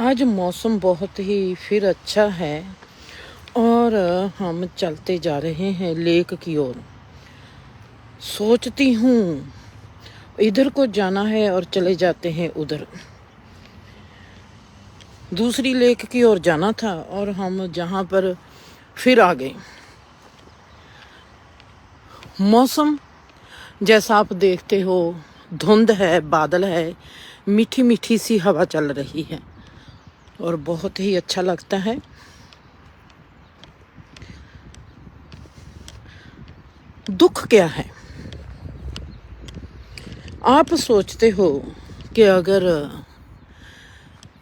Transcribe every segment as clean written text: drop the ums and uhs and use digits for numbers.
आज मौसम बहुत ही फिर अच्छा है और हम चलते जा रहे हैं लेक की ओर। सोचती हूँ इधर को जाना है और चले जाते हैं उधर। दूसरी लेक की ओर जाना था और हम जहाँ पर फिर आ गए। मौसम जैसा आप देखते हो, धुंध है, बादल है, मीठी मीठी सी हवा चल रही है और बहुत ही अच्छा लगता है। दुख क्या है? आप सोचते हो कि अगर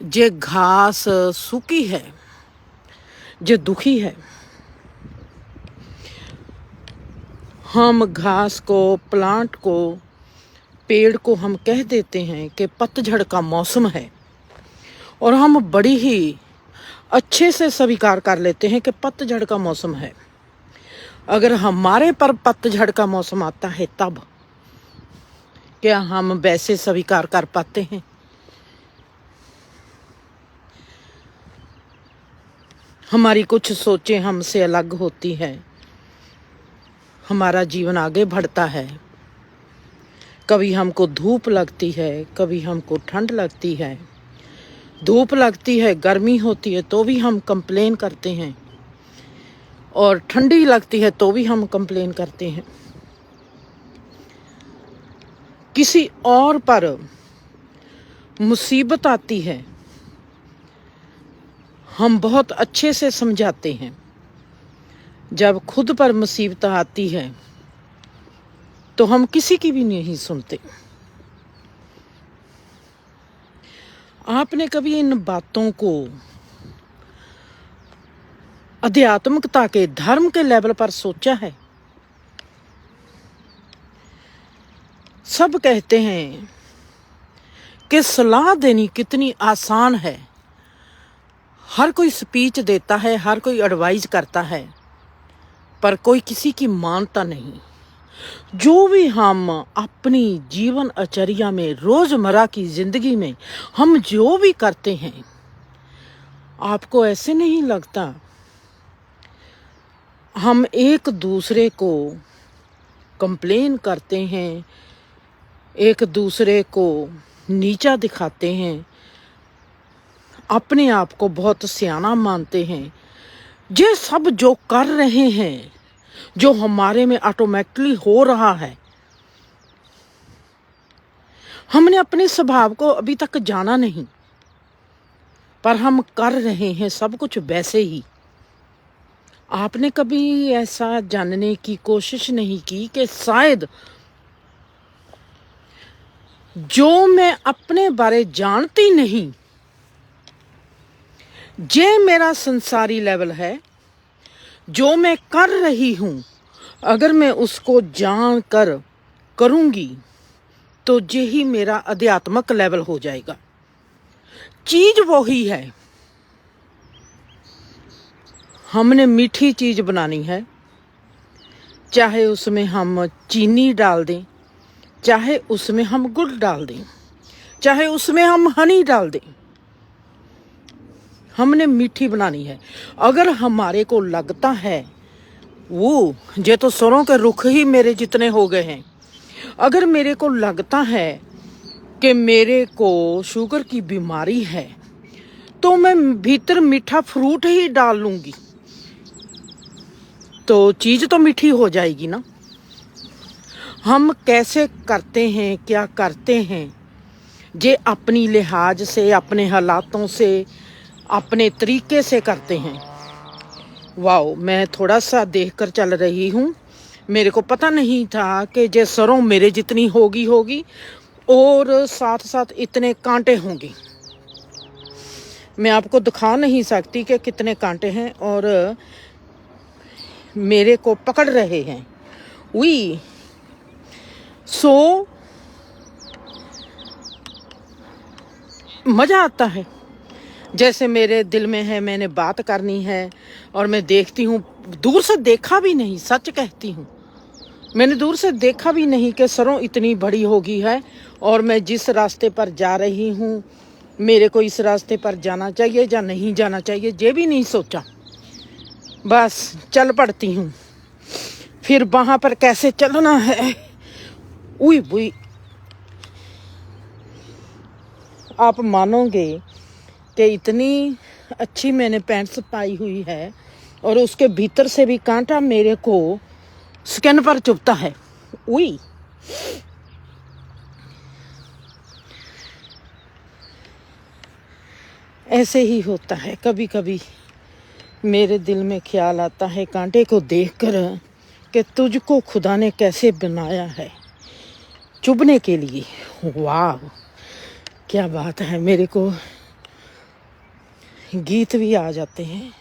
जे घास सूखी है, जे दुखी है, हम घास को, प्लांट को, पेड़ को हम कह देते हैं कि पतझड़ का मौसम है और हम बड़ी ही अच्छे से स्वीकार कर लेते हैं कि पतझड़ का मौसम है। अगर हमारे पर पतझड़ का मौसम आता है तब क्या हम वैसे स्वीकार कर पाते हैं? हमारी कुछ सोचें हमसे अलग होती है, हमारा जीवन आगे बढ़ता है। कभी हमको धूप लगती है, कभी हमको ठंड लगती है। धूप लगती है, गर्मी होती है तो भी हम कंप्लेन करते हैं और ठंडी लगती है तो भी हम कंप्लेन करते हैं। किसी और पर मुसीबत आती है, हम बहुत अच्छे से समझाते हैं। जब खुद पर मुसीबत आती है तो हम किसी की भी नहीं सुनते। आपने कभी इन बातों को आध्यात्मिकता के, धर्म के लेवल पर सोचा है? सब कहते हैं कि सलाह देनी कितनी आसान है। हर कोई स्पीच देता है, हर कोई एडवाइस करता है, पर कोई किसी की मानता नहीं। जो भी हम अपनी जीवन आचर्या में, रोजमर्रा की जिंदगी में हम जो भी करते हैं, आपको ऐसे नहीं लगता हम एक दूसरे को कंप्लेन करते हैं, एक दूसरे को नीचा दिखाते हैं, अपने आप को बहुत सियाना मानते हैं। ये सब जो कर रहे हैं, जो हमारे में ऑटोमेटिकली हो रहा है, हमने अपने स्वभाव को अभी तक जाना नहीं, पर हम कर रहे हैं सब कुछ वैसे ही। आपने कभी ऐसा जानने की कोशिश नहीं की कि शायद जो मैं अपने बारे जानती नहीं, जे मेरा संसारी लेवल है, जो मैं कर रही हूं, अगर मैं उसको जान कर करूंगी तो यही मेरा आध्यात्मिक लेवल हो जाएगा। चीज वही है। हमने मीठी चीज बनानी है, चाहे उसमें हम चीनी डाल दें, चाहे उसमें हम गुड़ डाल दें, चाहे उसमें हम हनी डाल दें, हमने मीठी बनानी है। अगर हमारे को लगता है वो ये तो सरों के रुख ही मेरे जितने हो गए हैं, अगर मेरे को लगता है कि मेरे को शुगर की बीमारी है तो मैं भीतर मीठा फ्रूट ही डाल लूंगी, तो चीज तो मीठी हो जाएगी ना। हम कैसे करते हैं, क्या करते हैं, जे अपनी लिहाज से, अपने हालातों से, अपने तरीके से करते हैं। वाओ, मैं थोड़ा सा देखकर चल रही हूँ। मेरे को पता नहीं था कि जे सरों मेरे जितनी होगी और साथ साथ इतने कांटे होंगे। मैं आपको दिखा नहीं सकती कि कितने कांटे हैं और मेरे को पकड़ रहे हैं। सो मज़ा आता है। जैसे मेरे दिल में है, मैंने बात करनी है और मैं देखती हूँ, दूर से देखा भी नहीं, सच कहती हूँ, मैंने दूर से देखा भी नहीं कि सरों इतनी बड़ी होगी है और मैं जिस रास्ते पर जा रही हूँ मेरे को इस रास्ते पर जाना चाहिए या नहीं जाना चाहिए, ये भी नहीं सोचा, बस चल पड़ती हूँ। फिर वहाँ पर कैसे चलना है, उई बुई, आप मानोगे कि इतनी अच्छी मैंने पैंट्स पाई हुई है और उसके भीतर से भी कांटा मेरे को स्किन पर चुभता है। उई, ऐसे ही होता है। कभी कभी मेरे दिल में ख्याल आता है कांटे को देखकर कि तुझको खुदा ने कैसे बनाया है चुभने के लिए। वाह, क्या बात है। मेरे को गीत भी आ जाते हैं।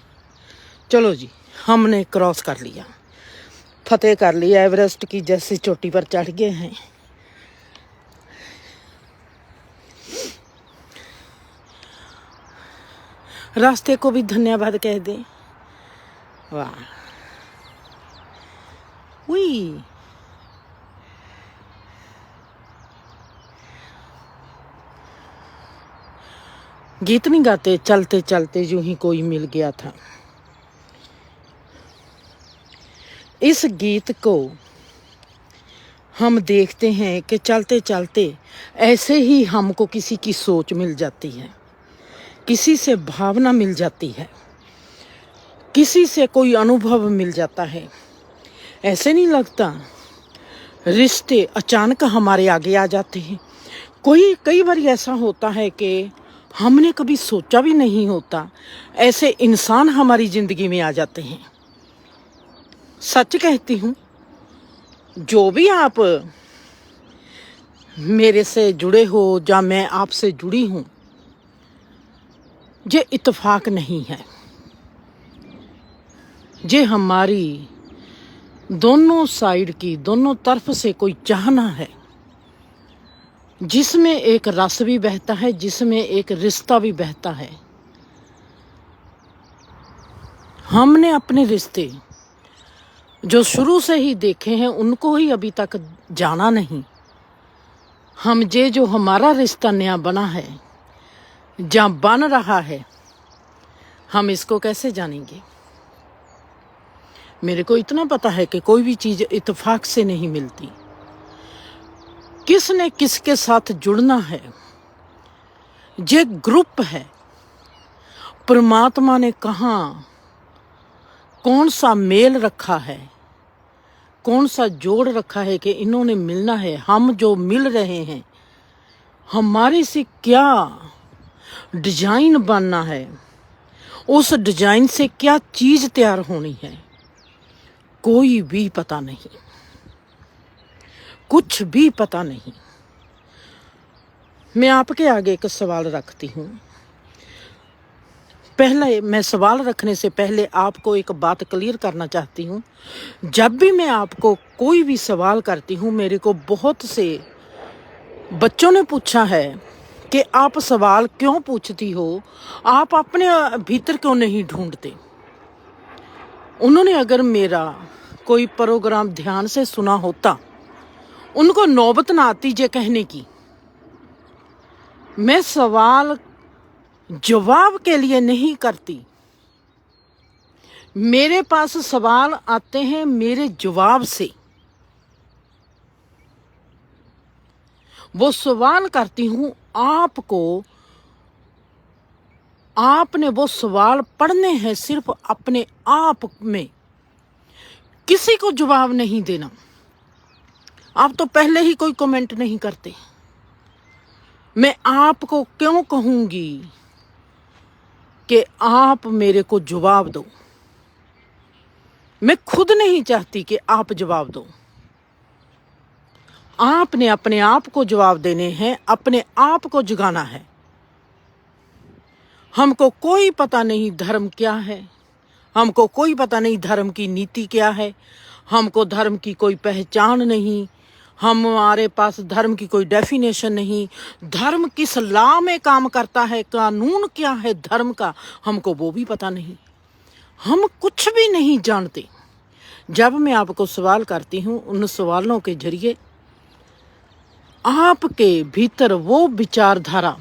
चलो जी, हमने क्रॉस कर लिया, फतेह कर लिया, एवरेस्ट की जैसी चोटी पर चढ़ गए हैं। रास्ते को भी धन्यवाद कह दें। वाह, हुई, गीत नहीं गाते, चलते चलते यूं ही कोई मिल गया था। इस गीत को हम देखते हैं कि चलते चलते ऐसे ही हमको किसी की सोच मिल जाती है, किसी से भावना मिल जाती है, किसी से कोई अनुभव मिल जाता है। ऐसे नहीं लगता रिश्ते अचानक हमारे आगे आ जाते हैं। कई बार ऐसा होता है कि हमने कभी सोचा भी नहीं होता, ऐसे इंसान हमारी जिंदगी में आ जाते हैं। सच कहती हूँ, जो भी आप मेरे से जुड़े हो या मैं आपसे जुड़ी हूँ, ये इत्तेफाक नहीं है, ये हमारी दोनों साइड की, दोनों तरफ से कोई चाहना है, जिसमें एक रस भी बहता है, जिसमें एक रिश्ता भी बहता है। हमने अपने रिश्ते जो शुरू से ही देखे हैं उनको ही अभी तक जाना नहीं। हम ये जो हमारा रिश्ता नया बना है, जहाँ बन रहा है, हम इसको कैसे जानेंगे। मेरे को इतना पता है कि कोई भी चीज़ इत्तेफाक से नहीं मिलती। किसने किसके साथ जुड़ना है, ये ग्रुप है। परमात्मा ने कहाँ कौन सा मेल रखा है, कौन सा जोड़ रखा है कि इन्होंने मिलना है। हम जो मिल रहे हैं, हमारे से क्या डिजाइन बनना है, उस डिजाइन से क्या चीज तैयार होनी है, कोई भी पता नहीं, कुछ भी पता नहीं। मैं आपके आगे एक सवाल रखती हूँ। पहले मैं सवाल रखने से पहले आपको एक बात क्लियर करना चाहती हूँ। जब भी मैं आपको कोई भी सवाल करती हूँ, मेरे को बहुत से बच्चों ने पूछा है कि आप सवाल क्यों पूछती हो, आप अपने भीतर क्यों नहीं ढूंढते। उन्होंने अगर मेरा कोई प्रोग्राम ध्यान से सुना होता, उनको नौबत ना आती ये कहने की। मैं सवाल जवाब के लिए नहीं करती, मेरे पास सवाल आते हैं मेरे जवाब से। वो सवाल करती हूं आपको, आपने वो सवाल पढ़ने हैं सिर्फ अपने आप में, किसी को जवाब नहीं देना। आप तो पहले ही कोई कमेंट नहीं करते। मैं आपको क्यों कहूंगी कि आप मेरे को जवाब दो। मैं खुद नहीं चाहती कि आप जवाब दो। आपने अपने आप को जवाब देने हैं, अपने आप को जगाना है। हमको कोई पता नहीं धर्म क्या है, हमको कोई पता नहीं धर्म की नीति क्या है, हमको धर्म की कोई पहचान नहीं, हमारे पास धर्म की कोई डेफिनेशन नहीं। धर्म किस लॉ में काम करता है, कानून क्या है धर्म का, हमको वो भी पता नहीं। हम कुछ भी नहीं जानते। जब मैं आपको सवाल करती हूँ, उन सवालों के जरिए आपके भीतर वो विचारधारा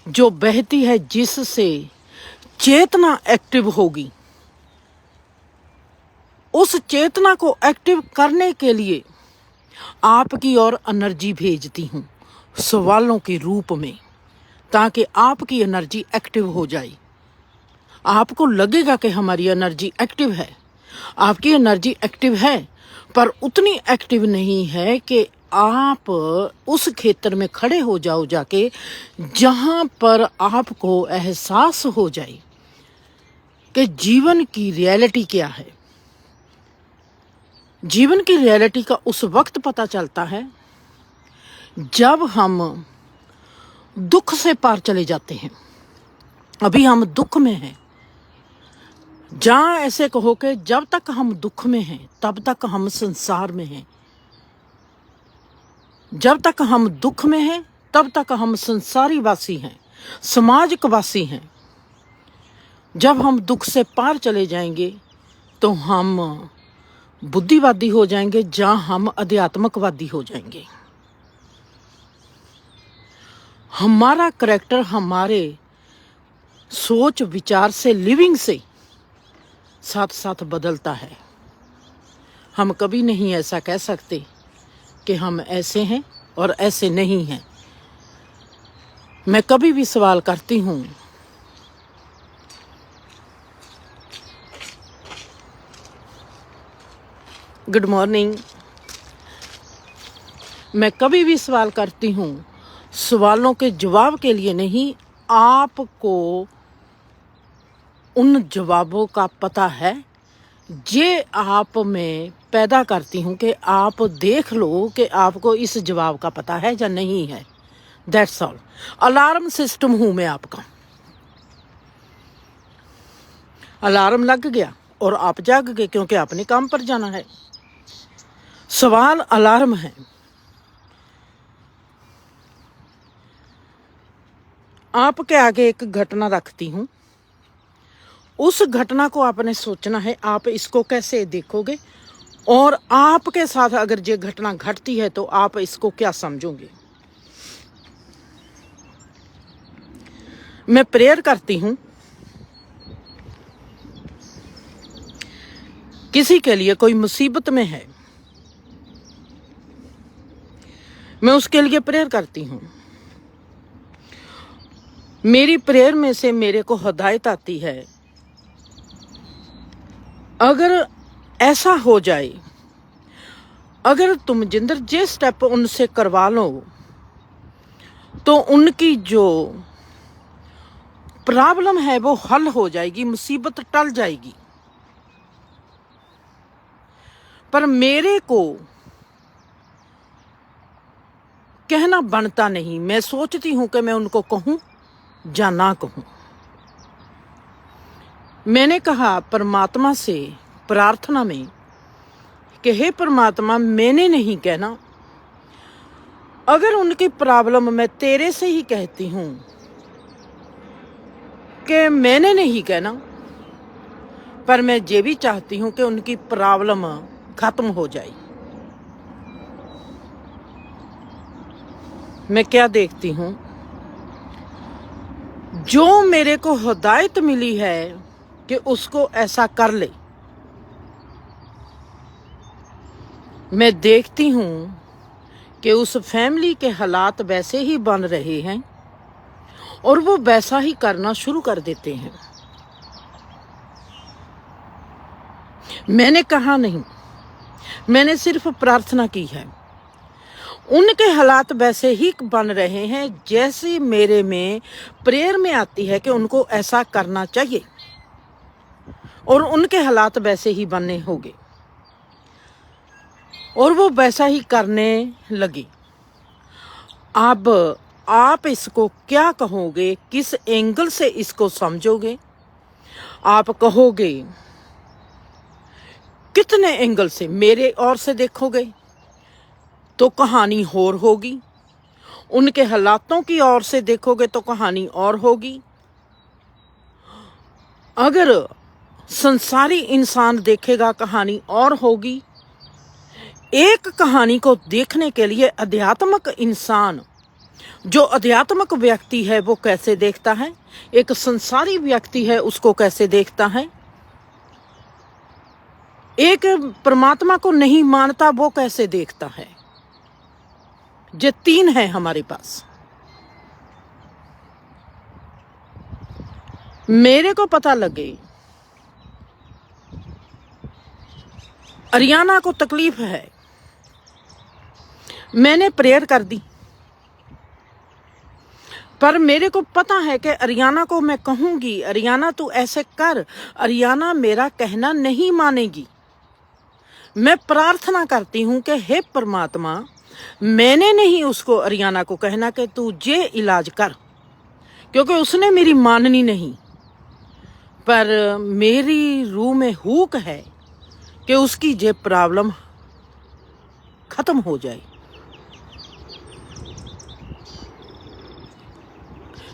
जो बहती है, जिससे चेतना एक्टिव होगी, उस चेतना को एक्टिव करने के लिए आपकी ओर एनर्जी भेजती हूँ सवालों के रूप में, ताकि आपकी एनर्जी एक्टिव हो जाए। आपको लगेगा कि हमारी एनर्जी एक्टिव है। आपकी एनर्जी एक्टिव है, पर उतनी एक्टिव नहीं है कि आप उस क्षेत्र में खड़े हो जाओ जाके, जहाँ पर आपको एहसास हो जाए कि जीवन की रियलिटी क्या है। जीवन की रियलिटी का उस वक्त पता चलता है जब हम दुख से पार चले जाते हैं। अभी हम दुख में हैं, जहाँ ऐसे कहो कि जब तक हम दुख में हैं तब तक हम संसार में हैं। जब तक हम दुख में हैं तब तक हम संसारी वासी हैं, समाजिक वासी हैं। जब हम दुख से पार चले जाएंगे तो हम बुद्धिवादी हो जाएंगे, जहाँ हम अध्यात्मकवादी हो जाएंगे। हमारा करैक्टर हमारे सोच विचार से, लिविंग से साथ साथ बदलता है। हम कभी नहीं ऐसा कह सकते कि हम ऐसे हैं और ऐसे नहीं हैं। मैं कभी भी सवाल करती हूँ, गुड मॉर्निंग। मैं कभी भी सवाल करती हूँ सवालों के जवाब के लिए नहीं, आपको उन जवाबों का पता है जे आप में पैदा करती हूँ कि आप देख लो कि आपको इस जवाब का पता है या नहीं है। That's all. अलार्म सिस्टम हूँ मैं आपका। अलार्म लग गया और आप जाग गए क्योंकि आपने काम पर जाना है। सवाल अलार्म है। आपके आगे एक घटना रखती हूँ, उस घटना को आपने सोचना है आप इसको कैसे देखोगे, और आपके साथ अगर ये घटना घटती है तो आप इसको क्या समझोगे। मैं प्रेयर करती हूँ किसी के लिए कोई मुसीबत में है, मैं उसके लिए प्रेयर करती हूँ। मेरी प्रेयर में से मेरे को हिदायत आती है, अगर ऐसा हो जाए, अगर तुम जिंदर जे स्टेप उनसे करवा लो तो उनकी जो प्रॉब्लम है वो हल हो जाएगी, मुसीबत टल जाएगी। पर मेरे को कहना बनता नहीं। मैं सोचती हूं कि मैं उनको कहूं या ना कहूं। मैंने कहा परमात्मा से प्रार्थना में कि हे परमात्मा, मैंने नहीं कहना, अगर उनकी प्रॉब्लम मैं तेरे से ही कहती हूं कि मैंने नहीं कहना, पर मैं ये भी चाहती हूं कि उनकी प्रॉब्लम खत्म हो जाए। मैं क्या देखती हूं, जो मेरे को हिदायत मिली है कि उसको ऐसा कर ले, मैं देखती हूं कि उस फैमिली के हालात वैसे ही बन रहे हैं और वो वैसा ही करना शुरू कर देते हैं। मैंने कहा नहीं, मैंने सिर्फ प्रार्थना की है। उनके हालात वैसे ही बन रहे हैं जैसे मेरे में प्रेयर में आती है कि उनको ऐसा करना चाहिए, और उनके हालात वैसे ही बनने होंगे और वो वैसा ही करने लगे। अब आप इसको क्या कहोगे, किस एंगल से इसको समझोगे? आप कहोगे कितने एंगल से? मेरे ओर से देखोगे तो कहानी और होगी, उनके हालातों की ओर से देखोगे तो कहानी और होगी। अगर संसारी इंसान देखेगा कहानी और होगी। एक कहानी को देखने के लिए अध्यात्मक इंसान जो अध्यात्मक व्यक्ति है वो कैसे देखता है, एक संसारी व्यक्ति है उसको कैसे देखता है, एक परमात्मा को नहीं मानता वो कैसे देखता है। ये तीन है हमारे पास। मेरे को पता लगे अरियाना को तकलीफ है, मैंने प्रेयर कर दी, पर मेरे को पता है कि अरियाना को मैं कहूंगी अरियाना तू ऐसे कर, अरियाना मेरा कहना नहीं मानेगी। मैं प्रार्थना करती हूं कि हे परमात्मा, मैंने नहीं उसको अरियाना को कहना कि तू ये इलाज कर, क्योंकि उसने मेरी माननी नहीं, पर मेरी रूह में हुक है कि उसकी ये प्रॉब्लम खत्म हो जाए।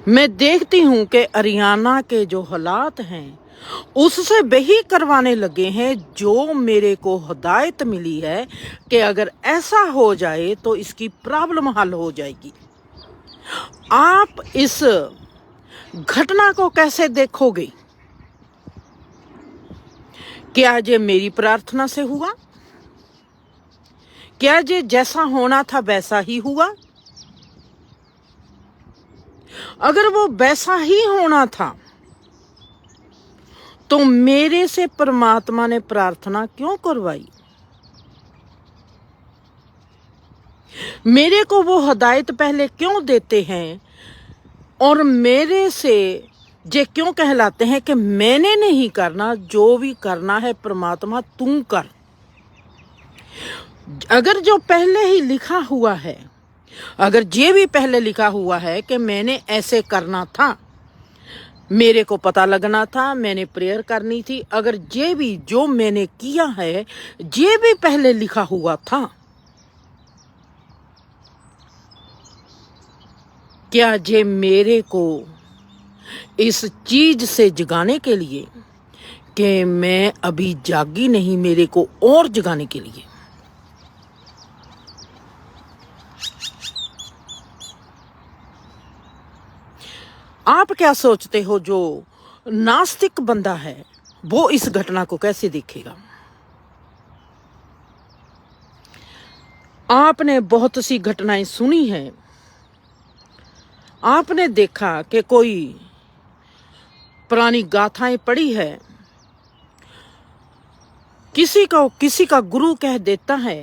मैं देखती हूं कि अरियाना के जो हालात हैं उससे वही करवाने लगे हैं जो मेरे को हिदायत मिली है कि अगर ऐसा हो जाए तो इसकी प्रॉब्लम हल हो जाएगी। आप इस घटना को कैसे देखोगे? क्या ये मेरी प्रार्थना से हुआ? क्या ये जैसा होना था वैसा ही हुआ? अगर वो वैसा ही होना था तो मेरे से परमात्मा ने प्रार्थना क्यों करवाई? मेरे को वो हिदायत पहले क्यों देते हैं और मेरे से ये क्यों कहलाते हैं कि मैंने नहीं करना, जो भी करना है परमात्मा तू कर। अगर जो पहले ही लिखा हुआ है, अगर ये भी पहले लिखा हुआ है कि मैंने ऐसे करना था, मेरे को पता लगना था, मैंने प्रेयर करनी थी, अगर ये भी जो मैंने किया है ये भी पहले लिखा हुआ था, क्या ये मेरे को इस चीज से जगाने के लिए कि मैं अभी जागी नहीं, मेरे को और जगाने के लिए? आप क्या सोचते हो जो नास्तिक बंदा है वो इस घटना को कैसे देखेगा? आपने बहुत सी घटनाएं सुनी हैं, आपने देखा कि कोई पुरानी गाथाएं पढ़ी है, किसी का गुरु कह देता है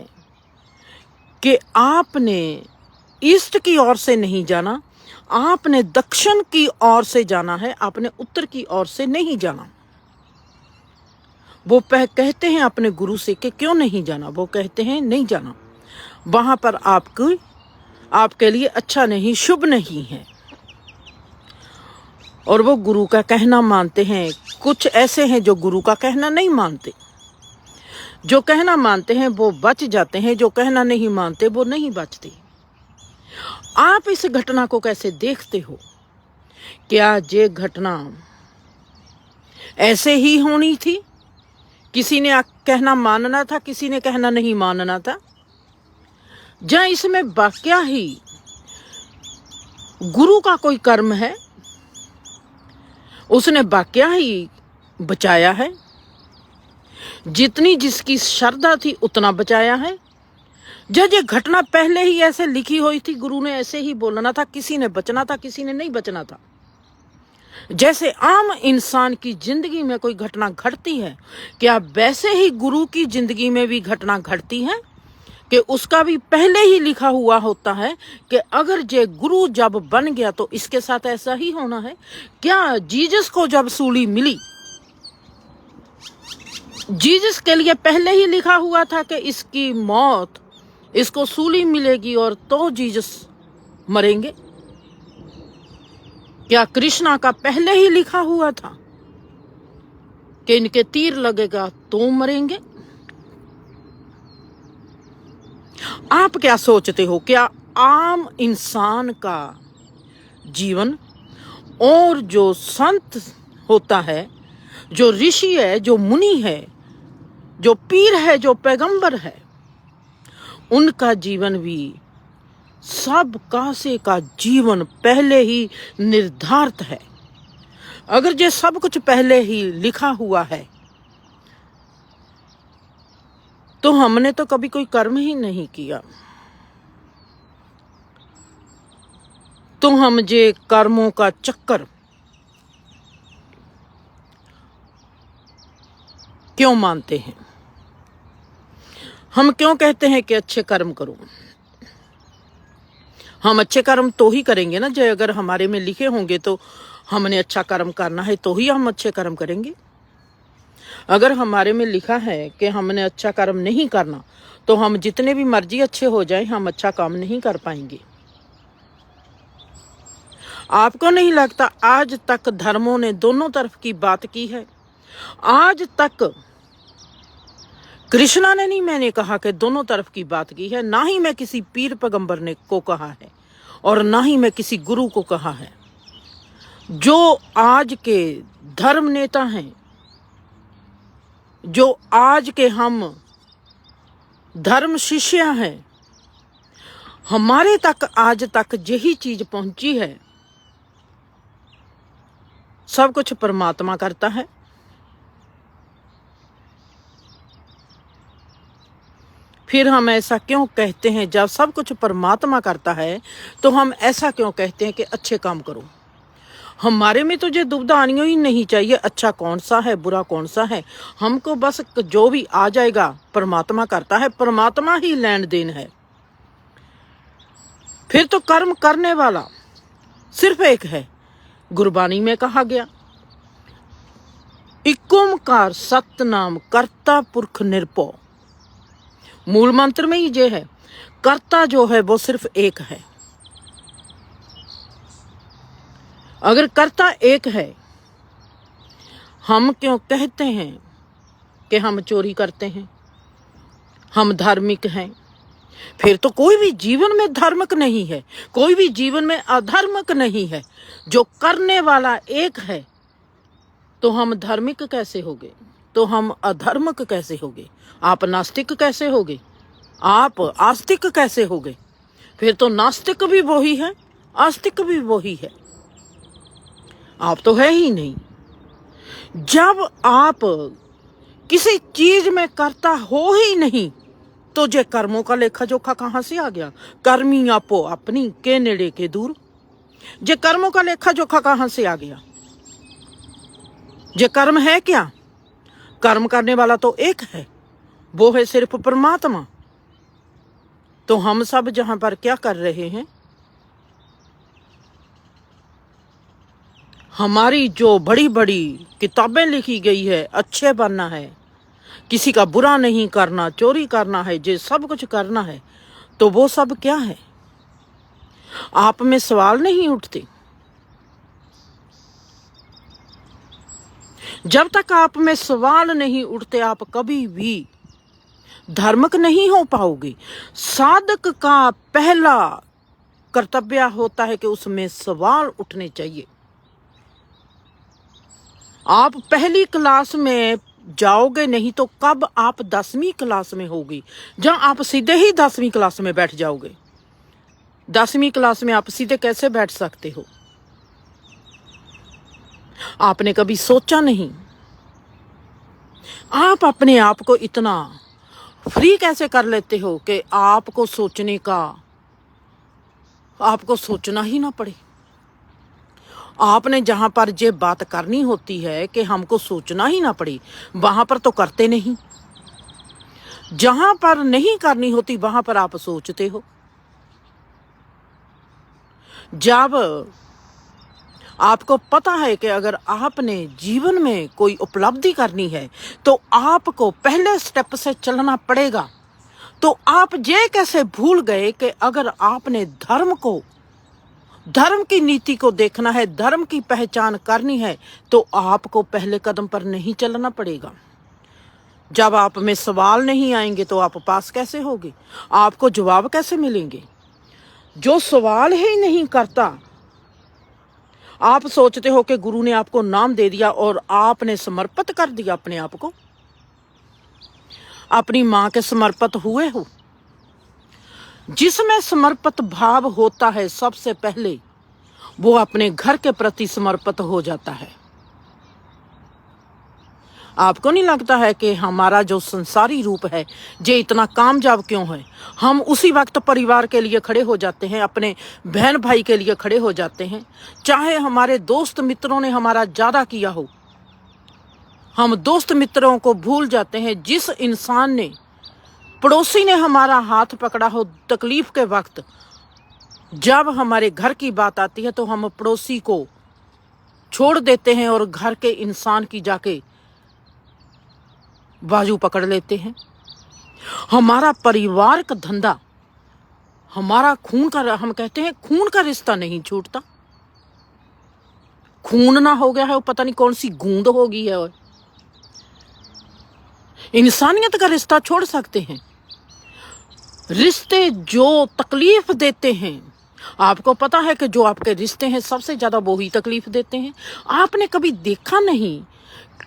कि आपने ईस्ट की ओर से नहीं जाना, आपने दक्षिण की ओर से जाना है, आपने उत्तर की ओर से नहीं जाना। वो कहते हैं अपने गुरु से कि क्यों नहीं जाना, वो कहते हैं नहीं जाना, वहां पर आपके लिए अच्छा नहीं, शुभ नहीं है। और वो गुरु का कहना मानते हैं। कुछ ऐसे हैं जो गुरु का कहना नहीं मानते, जो कहना मानते हैं वो बच जाते हैं, जो कहना नहीं मानते वो नहीं बचते। आप इस घटना को कैसे देखते हो? क्या ये घटना ऐसे ही होनी थी? किसी ने कहना मानना था, किसी ने कहना नहीं मानना था? या इसमें वाकया ही गुरु का कोई कर्म है, उसने वाकया ही बचाया है, जितनी जिसकी श्रद्धा थी उतना बचाया है? जब ये घटना पहले ही ऐसे लिखी हुई थी, गुरु ने ऐसे ही बोलना था, किसी ने बचना था, किसी ने नहीं बचना था। जैसे आम इंसान की जिंदगी में कोई घटना घटती है, क्या वैसे ही गुरु की जिंदगी में भी घटना घटती है कि उसका भी पहले ही लिखा हुआ होता है कि अगर ये गुरु जब बन गया तो इसके साथ ऐसा ही होना है? क्या जीसस को जब सूली मिली, जीसस के लिए पहले ही लिखा हुआ था कि इसकी मौत, इसको सूली मिलेगी और तो जीसस मरेंगे? क्या कृष्णा का पहले ही लिखा हुआ था कि इनके तीर लगेगा तो मरेंगे? आप क्या सोचते हो? क्या आम इंसान का जीवन और जो संत होता है, जो ऋषि है, जो मुनि है, जो पीर है, जो पैगंबर है, उनका जीवन भी सब कासे का जीवन पहले ही निर्धारित है। अगर ये सब कुछ पहले ही लिखा हुआ है तो हमने तो कभी कोई कर्म ही नहीं किया, तो हम ये कर्मों का चक्कर क्यों मानते हैं? हम क्यों कहते हैं कि अच्छे कर्म करो? हम अच्छे कर्म तो ही करेंगे ना, जो अगर हमारे में लिखे होंगे तो हमने अच्छा कर्म करना है तो ही हम अच्छे कर्म करेंगे। अगर हमारे में लिखा है कि हमने अच्छा कर्म नहीं करना तो हम जितने भी मर्जी अच्छे हो जाएं, हम अच्छा काम नहीं कर पाएंगे। आपको नहीं लगता आज तक धर्मों ने दोनों तरफ की बात की है? आज तक कृष्णा ने नहीं, मैंने कहा कि दोनों तरफ की बात की है। ना ही मैं किसी पीर पैगंबर ने को कहा है और ना ही मैं किसी गुरु को कहा है। जो आज के धर्म नेता हैं, जो आज के हम धर्म शिष्य हैं, हमारे तक आज तक यही चीज पहुंची है, सब कुछ परमात्मा करता है। फिर हम ऐसा क्यों कहते हैं? जब सब कुछ परमात्मा करता है तो हम ऐसा क्यों कहते हैं कि अच्छे काम करो? हमारे में तो ये दुविधा आनी ही नहीं चाहिए, अच्छा कौन सा है, बुरा कौन सा है। हमको बस जो भी आ जाएगा परमात्मा करता है, परमात्मा ही लेन देन है। फिर तो कर्म करने वाला सिर्फ एक है। गुरबाणी में कहा गया, इक ओंकार सतनाम करता पुरख निरपौ। मूल मंत्र में ही ये है, कर्ता जो है वो सिर्फ एक है। अगर कर्ता एक है, हम क्यों कहते हैं कि हम चोरी करते हैं, हम धार्मिक हैं? फिर तो कोई भी जीवन में धार्मिक नहीं है, कोई भी जीवन में अधार्मिक नहीं है। जो करने वाला एक है तो हम धार्मिक कैसे होगे? तो हम अधर्मिक कैसे होगे? आप नास्तिक कैसे होगे? आप आस्तिक कैसे होगे? फिर तो नास्तिक भी वही है, आस्तिक भी वही है, आप तो है ही नहीं। जब आप किसी चीज में कर्ता हो ही नहीं तो जे कर्मों का लेखा जोखा कहां से आ गया? कर्मी आपो अपनी के नेड़े के दूर। जे कर्मों का लेखा जोखा कहां से आ गया? जे कर्म है क्या? कर्म करने वाला तो एक है, वो है सिर्फ परमात्मा। तो हम सब जहां पर क्या कर रहे हैं? हमारी जो बड़ी बड़ी किताबें लिखी गई है, अच्छे बनना है, किसी का बुरा नहीं करना, चोरी करना है, जे सब कुछ करना है, तो वो सब क्या है? आप में सवाल नहीं उठते? जब तक आप में सवाल नहीं उठते, आप कभी भी धार्मिक नहीं हो पाओगे। साधक का पहला कर्तव्य होता है कि उसमें सवाल उठने चाहिए। आप पहली क्लास में जाओगे नहीं तो कब आप 10वीं क्लास में होगी? जहां आप सीधे ही 10वीं क्लास में बैठ जाओगे। 10वीं क्लास में आप सीधे कैसे बैठ सकते हो? आपने कभी सोचा नहीं? आप अपने आप को इतना फ्री कैसे कर लेते हो कि आपको सोचने का, आपको सोचना ही ना पड़े? आपने जहां पर ये बात करनी होती है कि हमको सोचना ही ना पड़े, वहां पर तो करते नहीं। जहां पर नहीं करनी होती वहां पर आप सोचते हो। जब आपको पता है कि अगर आपने जीवन में कोई उपलब्धि करनी है तो आपको पहले स्टेप से चलना पड़ेगा, तो आप ये कैसे भूल गए कि अगर आपने धर्म को, धर्म की नीति को देखना है, धर्म की पहचान करनी है, तो आपको पहले कदम पर नहीं चलना पड़ेगा। जब आप में सवाल नहीं आएंगे तो आप पास कैसे होगे? आपको जवाब कैसे मिलेंगे? जो सवाल ही नहीं करता, आप सोचते हो कि गुरु ने आपको नाम दे दिया और आपने समर्पित कर दिया अपने आप को, अपनी मां के समर्पित हुए हो। जिसमें समर्पित भाव होता है सबसे पहले वो अपने घर के प्रति समर्पित हो जाता है। आपको नहीं लगता है कि हमारा जो संसारी रूप है ये इतना कामयाब क्यों है? हम उसी वक्त परिवार के लिए खड़े हो जाते हैं, अपने बहन भाई के लिए खड़े हो जाते हैं, चाहे हमारे दोस्त मित्रों ने हमारा ज्यादा किया हो। हम दोस्त मित्रों को भूल जाते हैं। जिस इंसान ने, पड़ोसी ने हमारा हाथ पकड़ा हो तकलीफ के वक्त, जब हमारे घर की बात आती है तो हम पड़ोसी को छोड़ देते हैं और घर के इंसान की जाके बाजू पकड़ लेते हैं। हमारा परिवार का धंधा, हमारा खून का, हम कहते हैं खून का रिश्ता नहीं छूटता। खून ना हो गया है वो पता नहीं कौन सी गूंद हो गई है। और इंसानियत का रिश्ता छोड़ सकते हैं। रिश्ते जो तकलीफ देते हैं, आपको पता है कि जो आपके रिश्ते हैं सबसे ज्यादा वो ही तकलीफ देते हैं। आपने कभी देखा नहीं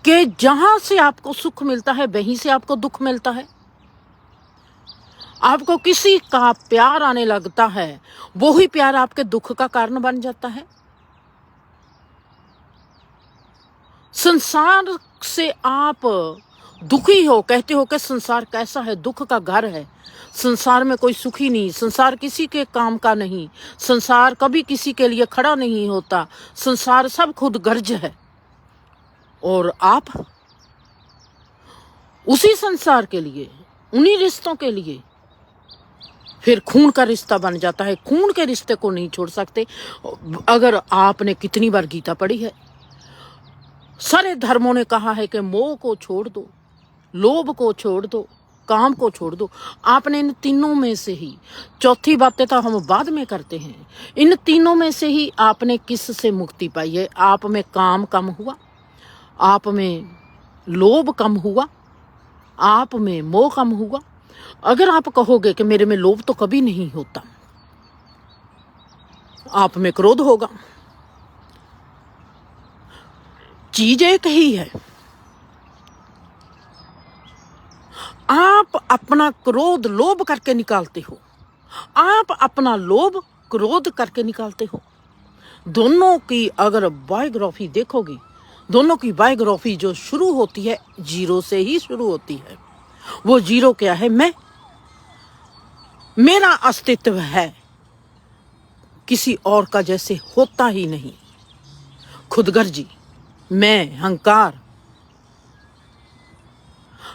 कि जहां से आपको सुख मिलता है वहीं से आपको दुख मिलता है? आपको किसी का प्यार आने लगता है, वो ही प्यार आपके दुख का कारण बन जाता है। संसार से आप दुखी हो, कहते हो कि संसार कैसा है, दुख का घर है, संसार में कोई सुखी नहीं, संसार किसी के काम का नहीं, संसार कभी किसी के लिए खड़ा नहीं होता, संसार सब खुद गर्ज है। और आप उसी संसार के लिए, उन्हीं रिश्तों के लिए फिर खून का रिश्ता बन जाता है। खून के रिश्ते को नहीं छोड़ सकते। अगर आपने कितनी बार गीता पढ़ी है, सारे धर्मों ने कहा है कि मोह को छोड़ दो, लोभ को छोड़ दो, काम को छोड़ दो। आपने इन तीनों में से ही, चौथी बातें तो हम बाद में करते हैं, इन तीनों में से ही आपने किस से मुक्ति पाई है? आप में काम कम हुआ, आप में लोभ कम हुआ, आप में मोह कम हुआ। अगर आप कहोगे कि मेरे में लोभ तो कभी नहीं होता, आप में क्रोध होगा। चीज एक ही है। आप अपना क्रोध लोभ करके निकालते हो, आप अपना लोभ क्रोध करके निकालते हो। दोनों की अगर बायोग्राफी देखोगी, दोनों की बायोग्राफी जो शुरू होती है जीरो से ही शुरू होती है। वो जीरो क्या है? मैं, मेरा अस्तित्व है किसी और का जैसे होता ही नहीं। खुदगर्जी, मैं, अहंकार।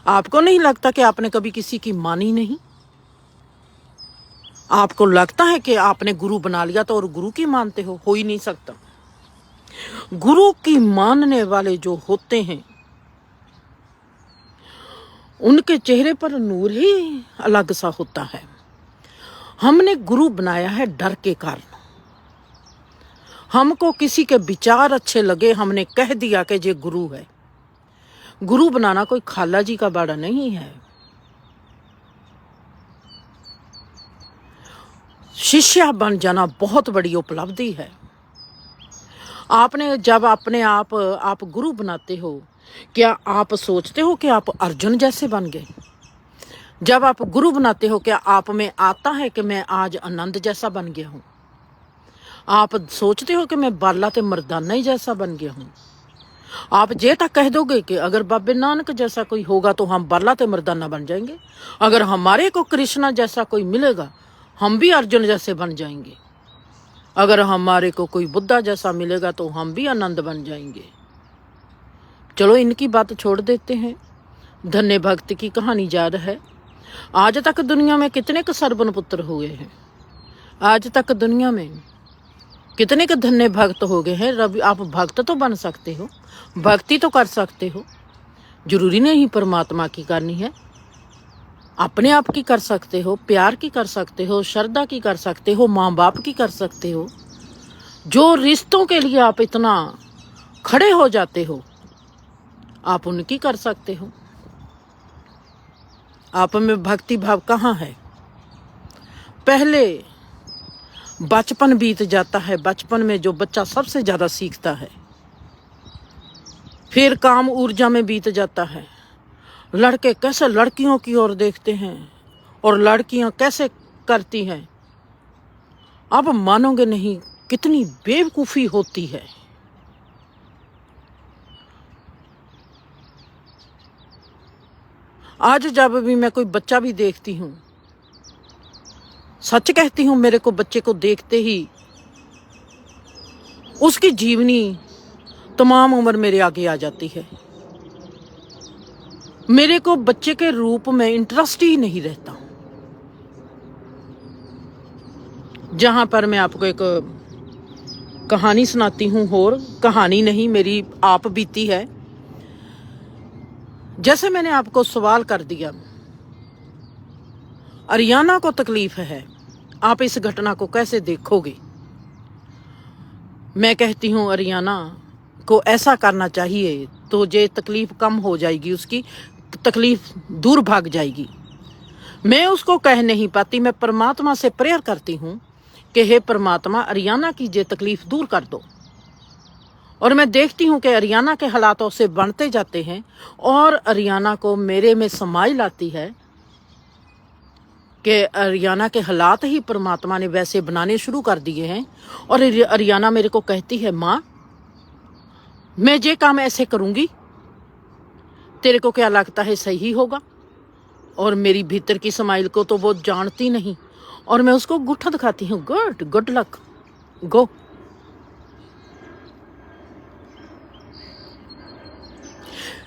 आपको नहीं लगता कि आपने कभी किसी की मानी नहीं? आपको लगता है कि आपने गुरु बना लिया तो और गुरु की मानते हो ही नहीं सकता। गुरु की मानने वाले जो होते हैं उनके चेहरे पर नूर ही अलग सा होता है। हमने गुरु बनाया है डर के कारण। हमको किसी के विचार अच्छे लगे, हमने कह दिया कि ये गुरु है। गुरु बनाना कोई खाला जी का बाड़ा नहीं है। शिष्य बन जाना बहुत बड़ी उपलब्धि है। आपने जब अपने आप गुरु बनाते हो, क्या आप सोचते हो कि आप अर्जुन जैसे बन गए? जब आप गुरु बनाते हो, क्या आप में आता है कि मैं आज आनंद जैसा बन गया हूं? आप सोचते हो कि मैं बाला ते मर्दाना ही जैसा बन गया हूं? आप ये तक कह दोगे कि अगर बाबे नानक जैसा कोई होगा तो हम बाला ते मर्दाना बन जाएंगे। अगर हमारे को कृष्णा जैसा कोई मिलेगा हम भी अर्जुन जैसे बन जाएंगे। अगर हमारे को कोई बुद्धा जैसा मिलेगा तो हम भी आनंद बन जाएंगे। चलो इनकी बात छोड़ देते हैं। धन्य भक्त की कहानी याद है। आज तक दुनिया में कितने के सरबन पुत्र हुए हैं, आज तक दुनिया में कितने के धन्य भक्त हो गए हैं। रवि, आप भक्त तो बन सकते हो, भक्ति तो कर सकते हो, जरूरी नहीं परमात्मा की करनी है। अपने आप की कर सकते हो, प्यार की कर सकते हो, श्रद्धा की कर सकते हो, माँ बाप की कर सकते हो। जो रिश्तों के लिए आप इतना खड़े हो जाते हो आप उनकी कर सकते हो। आप में भक्ति भाव कहाँ है? पहले बचपन बीत जाता है, बचपन में जो बच्चा सबसे ज्यादा सीखता है, फिर काम ऊर्जा में बीत जाता है। लड़के कैसे लड़कियों की ओर देखते हैं और लड़कियां कैसे करती हैं, आप मानोगे नहीं कितनी बेवकूफी होती है। आज जब भी मैं कोई बच्चा भी देखती हूँ, सच कहती हूँ, मेरे को बच्चे को देखते ही उसकी जीवनी तमाम उम्र मेरे आगे आ जाती है। मेरे को बच्चे के रूप में इंटरेस्ट ही नहीं रहता। जहां पर मैं आपको एक कहानी सुनाती हूँ, और कहानी नहीं, मेरी आप बीती है। जैसे मैंने आपको सवाल कर दिया, अरियाना को तकलीफ है, आप इस घटना को कैसे देखोगे? मैं कहती हूँ अरियाना को ऐसा करना चाहिए तो ये तकलीफ कम हो जाएगी, उसकी तकलीफ दूर भाग जाएगी। मैं उसको कह नहीं पाती, मैं परमात्मा से प्रेयर करती हूँ कि हे परमात्मा, अरियाना की ये तकलीफ दूर कर दो। और मैं देखती हूँ कि अरियाना के हालातों से बनते जाते हैं और अरियाना को मेरे में समाई लाती है कि अरियाना के हालात ही परमात्मा ने वैसे बनाने शुरू कर दिए हैं। और अरियाना मेरे को कहती है, माँ मैं ये काम ऐसे करूंगी, तेरे को क्या लगता है सही होगा? और मेरी भीतर की समाइल को तो वो जानती नहीं, और मैं उसको गुठा दिखाती हूँ, गुड लक, गो।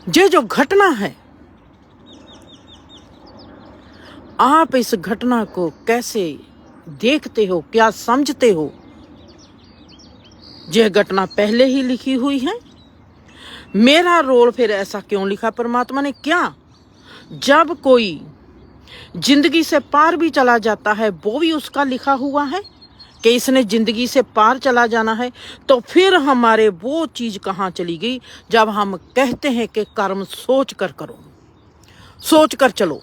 ये जो घटना है, आप इस घटना को कैसे देखते हो, क्या समझते हो? यह घटना पहले ही लिखी हुई है। मेरा रोल फिर ऐसा क्यों लिखा परमात्मा ने? क्या जब कोई जिंदगी से पार भी चला जाता है, वो भी उसका लिखा हुआ है कि इसने जिंदगी से पार चला जाना है, तो फिर हमारे वो चीज कहाँ चली गई जब हम कहते हैं कि कर्म सोच कर करो, सोच कर चलो।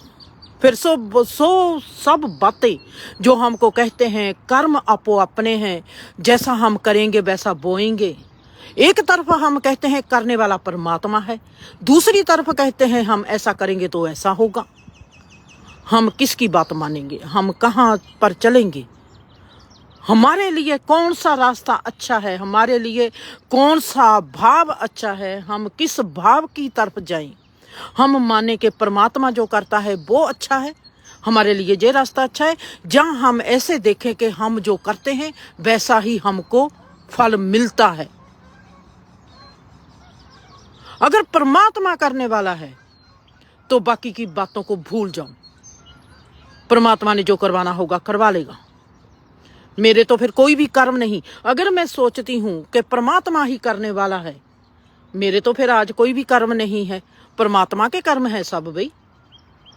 फिर सब बातें जो हमको कहते हैं कर्म अपो अपने हैं, जैसा हम करेंगे वैसा बोएंगे। एक तरफ हम कहते हैं करने वाला परमात्मा है, दूसरी तरफ कहते हैं हम ऐसा करेंगे तो ऐसा होगा। हम किसकी बात मानेंगे? हम कहाँ पर चलेंगे? हमारे लिए कौन सा रास्ता अच्छा है? हमारे लिए कौन सा भाव अच्छा है? हम किस भाव की तरफ जाएं? हम माने कि परमात्मा जो करता है वो अच्छा है, हमारे लिए ये रास्ता अच्छा है, जहां हम ऐसे देखें कि हम जो करते हैं वैसा ही हमको फल मिलता है। अगर परमात्मा करने वाला है तो बाकी की बातों को भूल जाओ। परमात्मा ने जो करवाना होगा करवा लेगा। मेरे तो फिर कोई भी कर्म नहीं। अगर मैं सोचती हूं कि परमात्मा ही करने वाला है, मेरे तो फिर आज कोई भी कर्म नहीं है, परमात्मा के कर्म है सब भाई।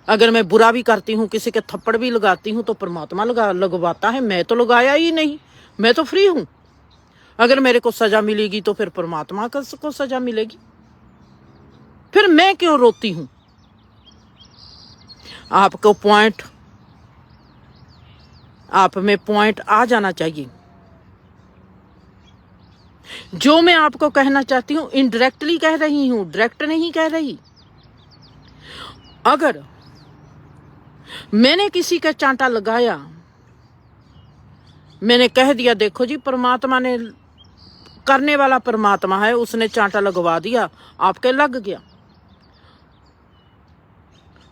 अगर मैं बुरा भी करती हूँ, किसी के थप्पड़ भी लगाती हूँ, तो परमात्मा लगवाता है, मैं तो लगाया ही नहीं, मैं तो फ्री हूं। अगर मेरे को सजा मिलेगी तो फिर परमात्मा को सजा मिलेगी। फिर मैं क्यों रोती हूं? आपको पॉइंट, आप में पॉइंट आ जाना चाहिए। जो मैं आपको कहना चाहती हूं इनडायरेक्टली कह रही हूं, डायरेक्ट नहीं कह रही। अगर मैंने किसी का चांटा लगाया, मैंने कह दिया देखो जी परमात्मा ने, करने वाला परमात्मा है, उसने चांटा लगवा दिया, आपके लग गया।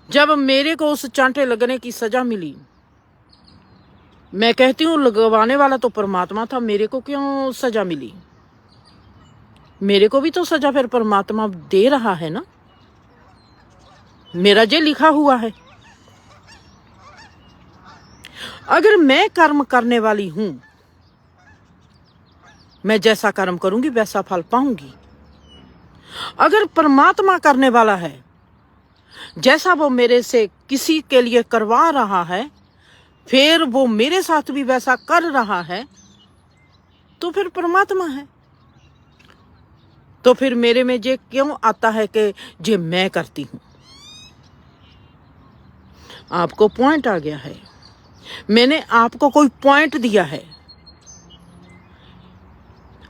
जब मेरे को उस चांटे लगने की सजा मिली, मैं कहती हूं लगवाने वाला तो परमात्मा था, मेरे को क्यों सजा मिली? मेरे को भी तो सजा फिर परमात्मा दे रहा है ना, मेरा जो लिखा हुआ है। अगर मैं कर्म करने वाली हूं, मैं जैसा कर्म करूंगी वैसा फल पाऊंगी। अगर परमात्मा करने वाला है, जैसा वो मेरे से किसी के लिए करवा रहा है, फिर वो मेरे साथ भी वैसा कर रहा है, तो फिर परमात्मा है। तो फिर मेरे में ये क्यों आता है कि ये मैं करती हूं? आपको पॉइंट आ गया है। मैंने आपको कोई पॉइंट दिया है,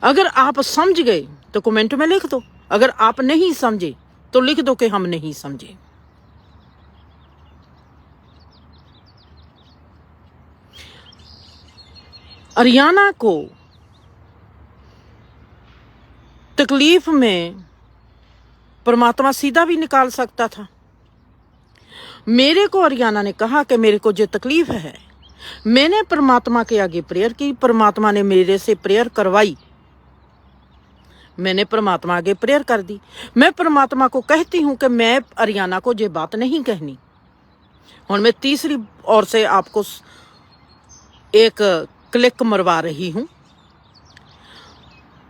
अगर आप समझ गए तो कमेंट में लिख दो, अगर आप नहीं समझे तो लिख दो कि हम नहीं समझे। अरियाना को तकलीफ में परमात्मा सीधा भी निकाल सकता था। मेरे को अरियाना ने कहा कि मेरे को जो तकलीफ है, मैंने परमात्मा के आगे प्रेयर की, परमात्मा ने मेरे से प्रेयर करवाई, मैंने परमात्मा आगे प्रेयर कर दी। मैं परमात्मा को कहती हूं कि मैं अरियाना को ये बात नहीं कहनी। और मैं तीसरी ओर से आपको एक क्लिक मरवा रही हूं।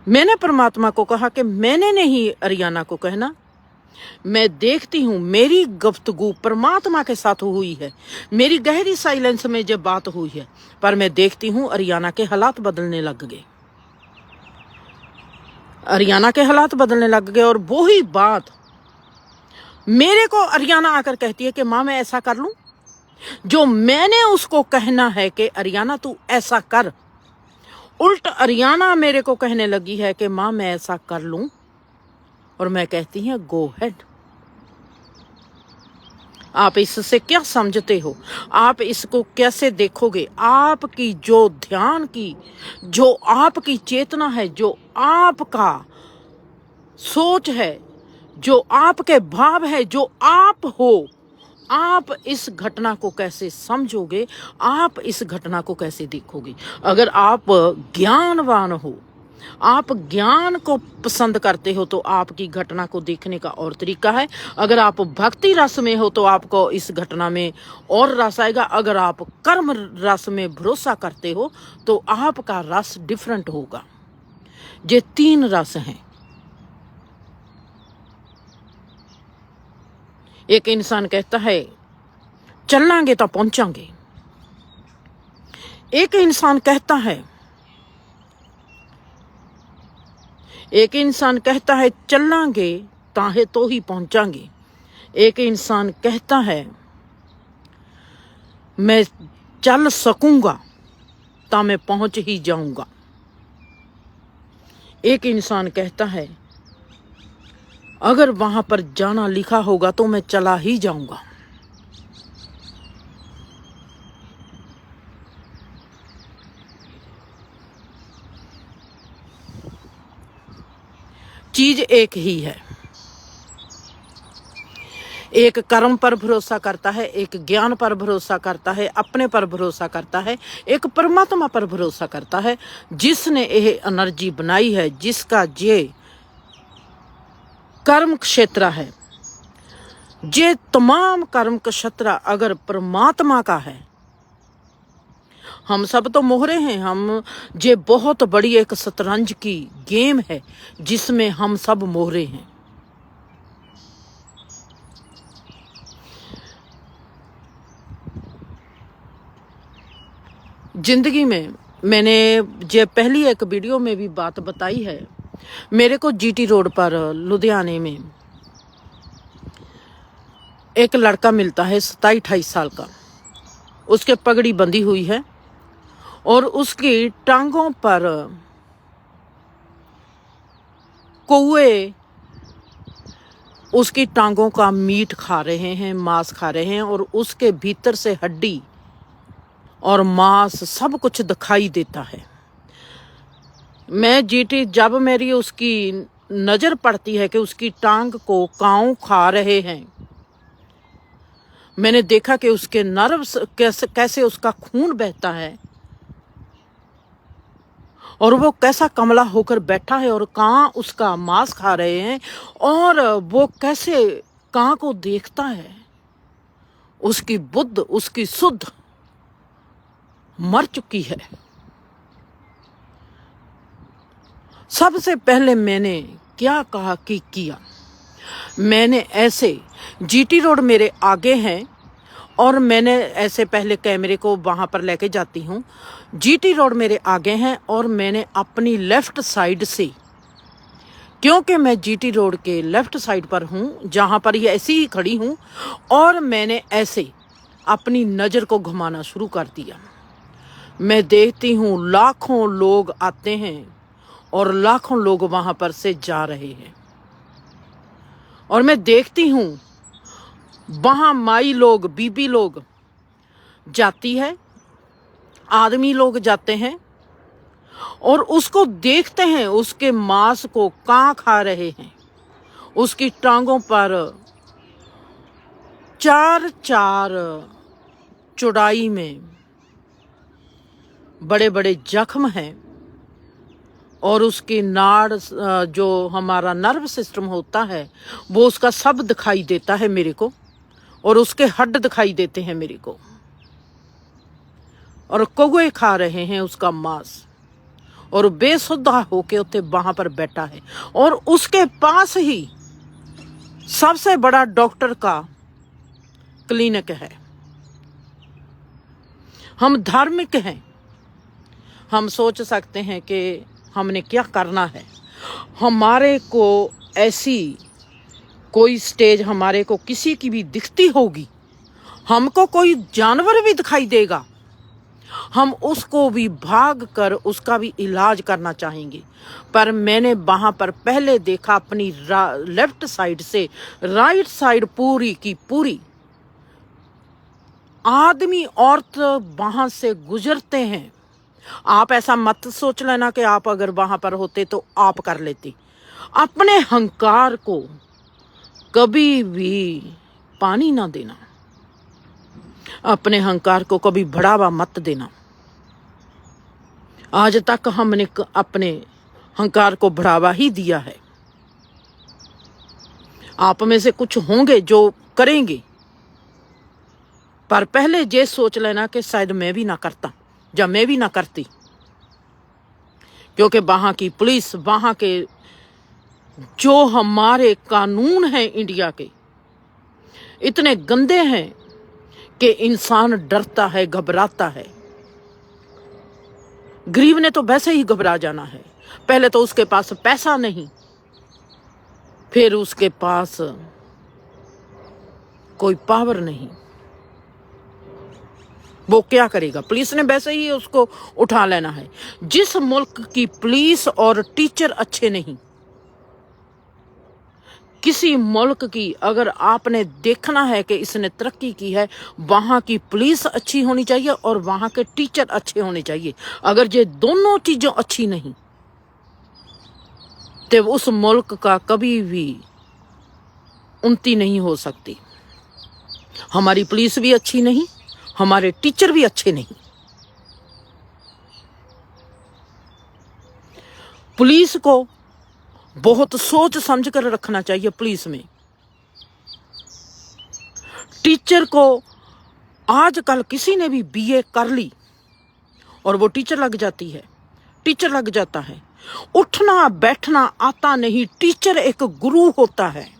मैंने परमात्मा को कहा कि मैंने नहीं अरियाना को कहना, मैं देखती हूं मेरी गुफ्तगू परमात्मा के साथ हुई है, मेरी गहरी साइलेंस में जब बात हुई है, पर मैं देखती हूं अरियाना के हालात बदलने लग गए, अरियाना के हालात बदलने लग गए। और वही बात मेरे को अरियाना आकर कहती है कि माँ मैं ऐसा कर लूं, जो मैंने उसको कहना है कि अरियाना तू ऐसा कर, उल्ट अरियाना मेरे को कहने लगी है कि माँ मैं ऐसा कर लूं। और मैं कहती हूं गो हेड। आप इससे क्या समझते हो, आप इसको कैसे देखोगे? आपकी जो ध्यान की, जो आपकी चेतना है, जो आपका सोच है, जो आपके भाव है, जो आप हो, आप इस घटना को कैसे समझोगे, आप इस घटना को कैसे देखोगे? अगर आप ज्ञानवान हो, आप ज्ञान को पसंद करते हो, तो आपकी घटना को देखने का और तरीका है। अगर आप भक्ति रस में हो तो आपको इस घटना में और रस आएगा। अगर आप कर्म रस में भरोसा करते हो तो आपका रस डिफरेंट होगा। ये तीन रस हैं। एक इंसान कहता है चलांगे तो पहुंचांगे, एक इंसान कहता है चलांगे ताहे तो ही पहुंचांगे, एक इंसान कहता है मैं चल सकूंगा ता मैं पहुंच ही जाऊंगा, एक इंसान कहता है अगर वहां पर जाना लिखा होगा तो मैं चला ही जाऊंगा। चीज एक ही है। एक कर्म पर भरोसा करता है, एक ज्ञान पर भरोसा करता है, अपने पर भरोसा करता है, एक परमात्मा पर भरोसा करता है जिसने यह एनर्जी बनाई है, जिसका ये कर्म क्षेत्र है। ये तमाम कर्म क्षेत्र अगर परमात्मा का है, हम सब तो मोहरे हैं। हम ये बहुत बड़ी एक शतरंज की गेम है जिसमें हम सब मोहरे हैं। जिंदगी में मैंने ये पहली एक वीडियो में भी बात बताई है। मेरे को जीटी रोड पर लुधियाने में एक लड़का मिलता है 27-28 साल का। उसके पगड़ी बंधी हुई है और उसकी टांगों पर कौए उसकी टांगों का मीट खा रहे हैं, मांस खा रहे हैं, और उसके भीतर से हड्डी और मांस सब कुछ दिखाई देता है। मैं जीटी जब मेरी उसकी नजर पड़ती है कि उसकी टांग को काऊ खा रहे हैं, मैंने देखा कि उसके नर्व्स कैसे उसका खून बहता है और वो कैसा कमला होकर बैठा है और कां उसका मांस खा रहे हैं और वो कैसे कां को देखता है। उसकी बुद्ध, उसकी सुध मर चुकी है। सबसे पहले मैंने क्या कहा कि किया, मैंने ऐसे जीटी रोड मेरे आगे हैं और मैंने ऐसे पहले कैमरे को वहां पर लेके जाती हूँ। जीटी रोड मेरे आगे हैं और मैंने अपनी लेफ्ट साइड से, क्योंकि मैं जीटी रोड के लेफ्ट साइड पर हूँ जहां पर ये ऐसी ही खड़ी हूँ, और मैंने ऐसे अपनी नज़र को घुमाना शुरू कर दिया। मैं देखती हूँ लाखों लोग आते हैं और लाखों लोग वहां पर से जा रहे हैं, और मैं देखती हूँ वहां माई लोग, बीबी लोग जाती है, आदमी लोग जाते हैं, और उसको देखते हैं, उसके मांस को कां खा रहे हैं। उसकी टांगों पर 4-4 चौड़ाई में बड़े बड़े जख्म हैं, और उसकी नाड़, जो हमारा नर्व सिस्टम होता है, वो उसका सब दिखाई देता है मेरे को, और उसके हड्ड दिखाई देते हैं मेरे को, और कौवे खा रहे हैं उसका मांस, और बेसुधा होके उते वहां पर बैठा है। और उसके पास ही सबसे बड़ा डॉक्टर का क्लिनिक है। हम धार्मिक हैं, हम सोच सकते हैं कि हमने क्या करना है। हमारे को ऐसी कोई स्टेज हमारे को किसी की भी दिखती होगी, हमको कोई जानवर भी दिखाई देगा, हम उसको भी भाग कर उसका भी इलाज करना चाहेंगे। पर मैंने वहां पर पहले देखा, अपनी लेफ्ट साइड से राइट साइड पूरी की पूरी आदमी औरत वहां से गुजरते हैं। आप ऐसा मत सोच लेना कि आप अगर वहां पर होते तो आप कर लेते। अपने अहंकार को कभी भी पानी ना देना, अपने अहंकार को कभी बढ़ावा मत देना। आज तक हमने अपने अहंकार को बढ़ावा ही दिया है। आप में से कुछ होंगे जो करेंगे, पर पहले ये सोच लेना कि शायद मैं भी ना करता या मैं भी ना करती, क्योंकि वहां की पुलिस, वहां के जो हमारे कानून हैं इंडिया के, इतने गंदे हैं कि इंसान डरता है, घबराता है। गरीब ने तो वैसे ही घबरा जाना है। पहले तो उसके पास पैसा नहीं, फिर उसके पास कोई पावर नहीं, वो क्या करेगा? पुलिस ने वैसे ही उसको उठा लेना है। जिस मुल्क की पुलिस और टीचर अच्छे नहीं, किसी मुल्क की अगर आपने देखना है कि इसने तरक्की की है, वहां की पुलिस अच्छी होनी चाहिए और वहां के टीचर अच्छे होने चाहिए। अगर ये दोनों चीजें अच्छी नहीं, तो उस मुल्क का कभी भी उन्नति नहीं हो सकती। हमारी पुलिस भी अच्छी नहीं, हमारे टीचर भी अच्छे नहीं। पुलिस को बहुत सोच समझ कर रखना चाहिए। पुलिस में टीचर को, आजकल किसी ने भी बीए कर ली और वो टीचर लग जाती है, टीचर लग जाता है। उठना बैठना आता नहीं, टीचर एक गुरु होता है।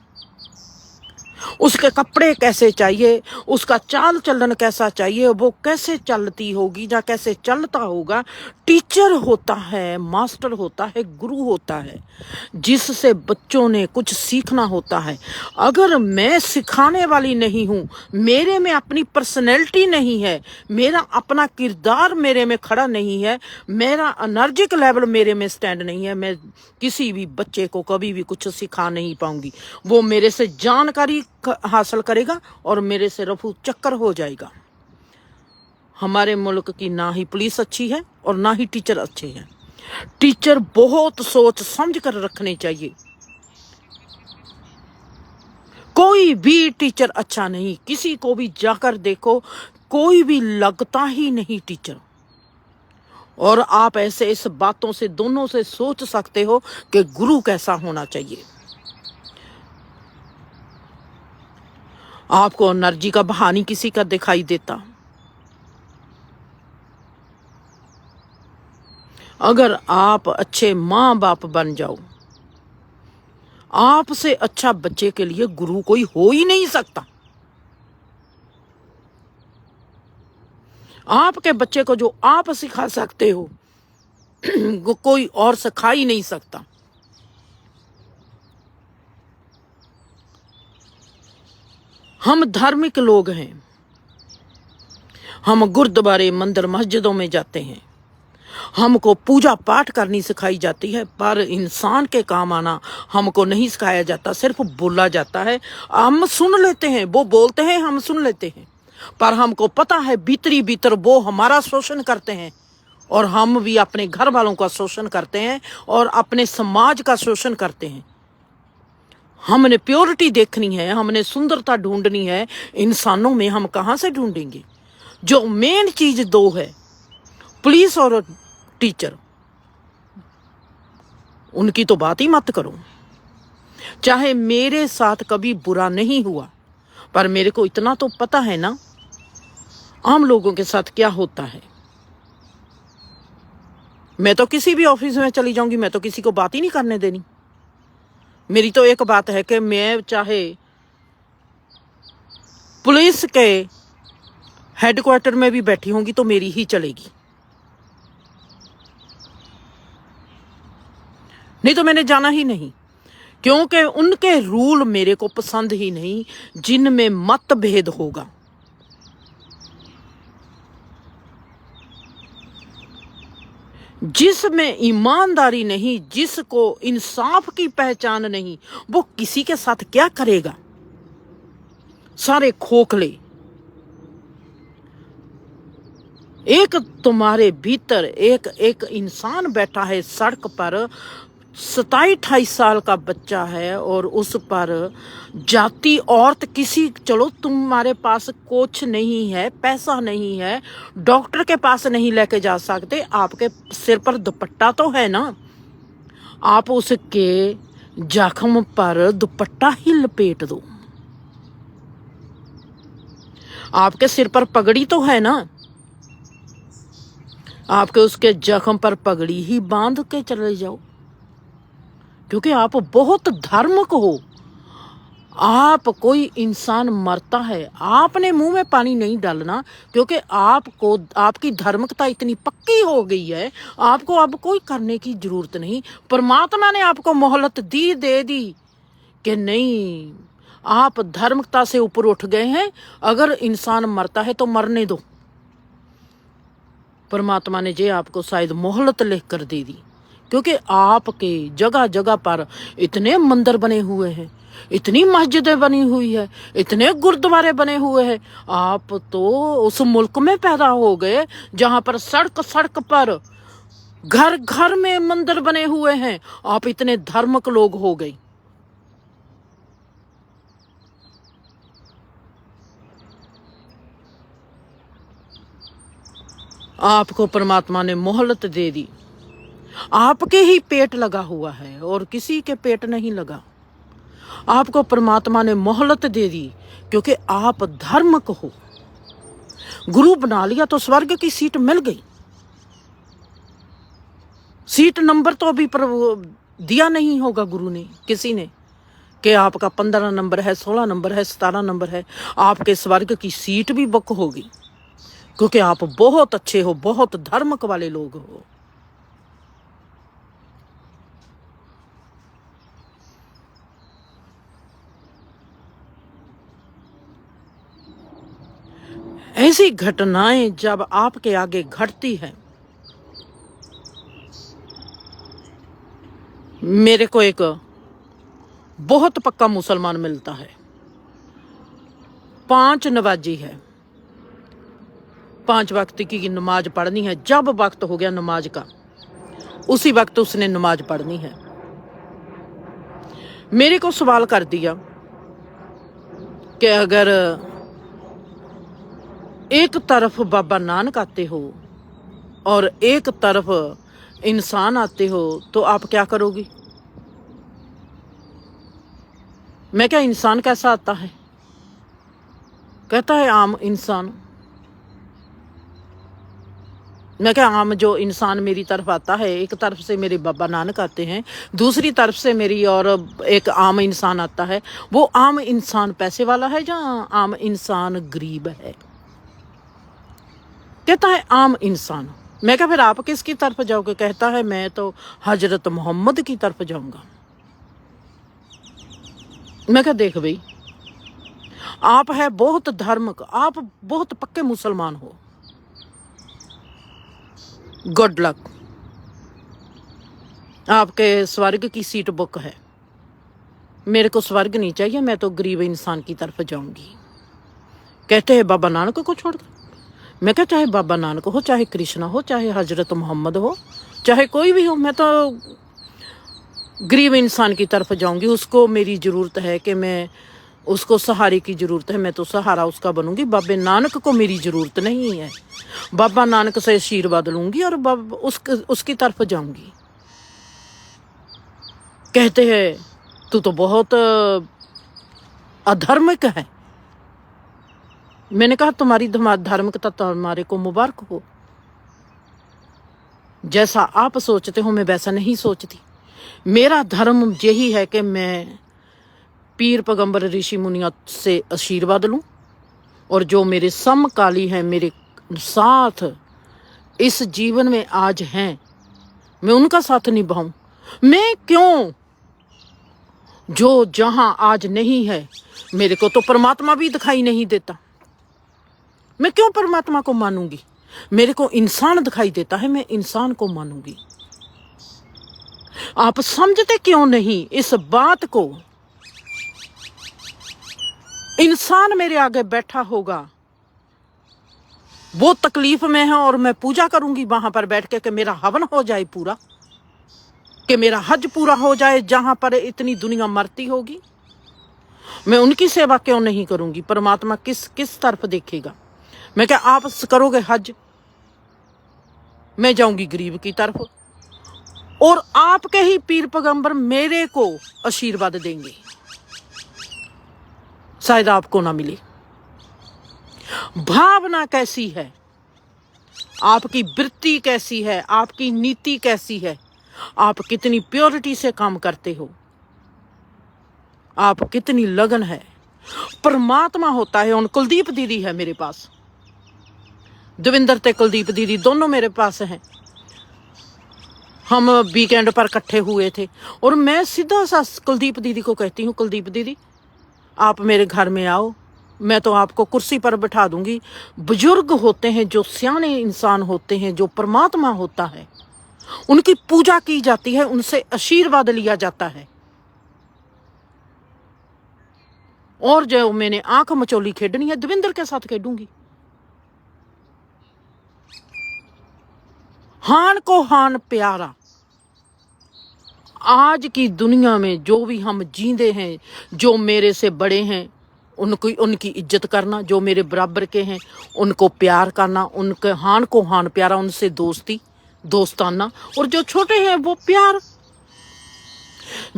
उसके कपड़े कैसे चाहिए, उसका चाल चलन कैसा चाहिए, वो कैसे चलती होगी या कैसे चलता होगा, टीचर होता है, मास्टर होता है, गुरु होता है, जिससे बच्चों ने कुछ सीखना होता है। अगर मैं सिखाने वाली नहीं हूँ, मेरे में अपनी पर्सनैलिटी नहीं है, मेरा अपना किरदार मेरे में खड़ा नहीं है, मेरा एनर्जिक लेवल मेरे में स्टैंड नहीं है, मैं किसी भी बच्चे को कभी भी कुछ सिखा नहीं पाऊंगी। वो मेरे से जानकारी हासिल करेगा और मेरे से रफू चक्कर हो जाएगा। हमारे मुल्क की ना ही पुलिस अच्छी है और ना ही टीचर अच्छे हैं। टीचर बहुत सोच समझ कर रखने चाहिए। कोई भी टीचर अच्छा नहीं, किसी को भी जाकर देखो, कोई भी लगता ही नहीं टीचर। और आप ऐसे इस बातों से, दोनों से सोच सकते हो कि गुरु कैसा होना चाहिए। आपको एनर्जी का बहानी किसी का दिखाई देता। अगर आप अच्छे माँ बाप बन जाओ, आपसे अच्छा बच्चे के लिए गुरु कोई हो ही नहीं सकता। आपके बच्चे को जो आप सिखा सकते हो वो कोई और सिखा ही नहीं सकता। हम धार्मिक लोग हैं, हम गुरुद्वारे, मंदिर, मस्जिदों में जाते हैं, हमको पूजा पाठ करनी सिखाई जाती है, पर इंसान के काम आना हमको नहीं सिखाया जाता, सिर्फ बोला जाता है। हम सुन लेते हैं, वो बोलते हैं, हम सुन लेते हैं, पर हमको पता है भीतरी भीतर वो हमारा शोषण करते हैं और हम भी अपने घर वालों का शोषण करते हैं और अपने समाज का शोषण करते हैं। हमने प्योरिटी देखनी है, हमने सुंदरता ढूंढनी है, इंसानों में हम कहाँ से ढूंढेंगे? जो मेन चीज दो है, पुलिस और टीचर, उनकी तो बात ही मत करो। चाहे मेरे साथ कभी बुरा नहीं हुआ, पर मेरे को इतना तो पता है ना आम लोगों के साथ क्या होता है। मैं तो किसी भी ऑफिस में चली जाऊंगी, मैं तो किसी को बात ही नहीं करने देनी। मेरी तो एक बात है कि मैं चाहे पुलिस के हेडक्वार्टर में भी बैठी होंगी तो मेरी ही चलेगी, नहीं तो मैंने जाना ही नहीं, क्योंकि उनके रूल मेरे को पसंद ही नहीं जिनमें मतभेद होगा। जिसमें ईमानदारी नहीं, जिसको इंसाफ की पहचान नहीं, वो किसी के साथ क्या करेगा? सारे खोखले। एक तुम्हारे भीतर एक एक इंसान बैठा है सड़क पर, 27-28 साल का बच्चा है, और उस पर जाति औरत किसी, चलो तुम्हारे पास कुछ नहीं है, पैसा नहीं है, डॉक्टर के पास नहीं लेके जा सकते, आपके सिर पर दुपट्टा तो है ना, आप उसके जख्म पर दुपट्टा ही लपेट दो। आपके सिर पर पगड़ी तो है ना, आपके उसके जख्म पर पगड़ी ही बांध के चले जाओ, क्योंकि आप बहुत धार्मिक हो। आप कोई इंसान मरता है, आपने मुंह में पानी नहीं डालना, क्योंकि आपको आपकी धार्मिकता इतनी पक्की हो गई है, आपको अब कोई करने की जरूरत नहीं। परमात्मा ने आपको मोहलत दे दी कि नहीं, आप धार्मिकता से ऊपर उठ गए हैं, अगर इंसान मरता है तो मरने दो। परमात्मा ने जे आपको शायद मोहलत लिख कर दे दी, क्योंकि आपके जगह जगह पर इतने मंदिर बने हुए हैं, इतनी मस्जिदें बनी हुई है, इतने गुरुद्वारे बने हुए हैं। आप तो उस मुल्क में पैदा हो गए जहां पर सड़क सड़क पर, घर घर में मंदिर बने हुए हैं। आप इतने धार्मिक लोग हो गए। आपको परमात्मा ने मोहलत दे दी। आपके ही पेट लगा हुआ है और किसी के पेट नहीं लगा। आपको परमात्मा ने मोहलत दे दी क्योंकि आप धार्मिक हो। गुरु बना लिया तो स्वर्ग की सीट मिल गई। सीट नंबर तो अभी पर दिया नहीं होगा गुरु ने, किसी ने, कि आपका 15 नंबर है, 16 नंबर है, 17 नंबर है। आपके स्वर्ग की सीट भी बुक होगी, क्योंकि आप बहुत अच्छे हो, बहुत धार्मिक वाले लोग हो। ऐसी घटनाएं जब आपके आगे घटती है, मेरे को एक बहुत पक्का मुसलमान मिलता है, 5 नवाजी है, 5 वक्त की नमाज पढ़नी है। जब वक्त हो गया नमाज का, उसी वक्त उसने नमाज पढ़नी है। मेरे को सवाल कर दिया कि अगर एक तरफ बाबा नानक आते हो और एक तरफ इंसान आते हो तो आप क्या करोगी? मैं क्या, इंसान कैसा आता है? कहता है आम इंसान। मैं क्या, आम जो इंसान मेरी तरफ आता है, एक तरफ से मेरे बाबा नानक आते हैं, दूसरी तरफ से मेरी और एक आम इंसान आता है, वो आम इंसान पैसे वाला है या आम इंसान गरीब है? कहता है आम इंसान। मैं क्या, फिर आप किसकी तरफ जाओगे? कहता है मैं तो हजरत मोहम्मद की तरफ जाऊंगा। मैं क्या, देख भाई, आप है बहुत धार्मिक, आप बहुत पक्के मुसलमान हो, गुड लक, आपके स्वर्ग की सीट बुक है। मेरे को स्वर्ग नहीं चाहिए, मैं तो गरीब इंसान की तरफ जाऊंगी। कहते हैं बाबा नानक को छोड़कर। मैं क्या, चाहे बाबा नानक हो, चाहे कृष्णा हो, चाहे हजरत मोहम्मद हो, चाहे कोई भी हो, मैं तो गरीब इंसान की तरफ जाऊंगी। उसको मेरी ज़रूरत है कि मैं उसको सहारे की ज़रूरत है, मैं तो सहारा उसका बनूंगी। बाबे नानक को मेरी ज़रूरत नहीं है। बाबा नानक से आशीर्वाद लूंगी और उसकी तरफ जाऊंगी। कहते हैं तू तो बहुत अधर्मिक है। मैंने कहा तुम्हारी धार्मिकता तुम्हारे को मुबारक हो। जैसा आप सोचते हो मैं वैसा नहीं सोचती। मेरा धर्म यही है कि मैं पीर पैगंबर ऋषि मुनियों से आशीर्वाद लूं और जो मेरे समकाली हैं, मेरे साथ इस जीवन में आज हैं, मैं उनका साथ निभाऊं। मैं क्यों, जो जहां आज नहीं है, मेरे को तो परमात्मा भी दिखाई नहीं देता, मैं क्यों परमात्मा को मानूंगी? मेरे को इंसान दिखाई देता है, मैं इंसान को मानूंगी। आप समझते क्यों नहीं इस बात को? इंसान मेरे आगे बैठा होगा, वो तकलीफ में है और मैं पूजा करूंगी वहां पर बैठ के कि मेरा हवन हो जाए पूरा, कि मेरा हज पूरा हो जाए, जहां पर इतनी दुनिया मरती होगी। मैं उनकी सेवा क्यों नहीं करूंगी? परमात्मा किस तरफ देखेगा? मैं क्या, आप करोगे हज, मैं जाऊंगी गरीब की तरफ और आपके ही पीर पैगंबर मेरे को आशीर्वाद देंगे, शायद आपको ना मिले। भावना कैसी है, आपकी वृत्ति कैसी है, आपकी नीति कैसी है, आप कितनी प्योरिटी से काम करते हो, आप कितनी लगन है। परमात्मा होता है। और कुलदीप दीदी है मेरे पास, दविंदर ते कुलदीप दीदी दोनों मेरे पास हैं। हम वीकेंड पर इकट्ठे हुए थे और मैं सीधा सा कुलदीप दीदी को कहती हूँ, कुलदीप दीदी आप मेरे घर में आओ, मैं तो आपको कुर्सी पर बिठा दूंगी। बुजुर्ग होते हैं, जो सियाने इंसान होते हैं, जो परमात्मा होता है, उनकी पूजा की जाती है, उनसे आशीर्वाद लिया जाता है। और जो मैंने आंख मचोली खेडनी है, दविंदर के साथ खेडूंगी। हान को हान प्यारा। आज की दुनिया में जो भी हम जींदे हैं, जो मेरे से बड़े हैं उनकी इज्जत करना, जो मेरे बराबर के हैं उनको प्यार करना, उनके हान को हान प्यारा, उनसे दोस्ताना, और जो छोटे हैं वो प्यार।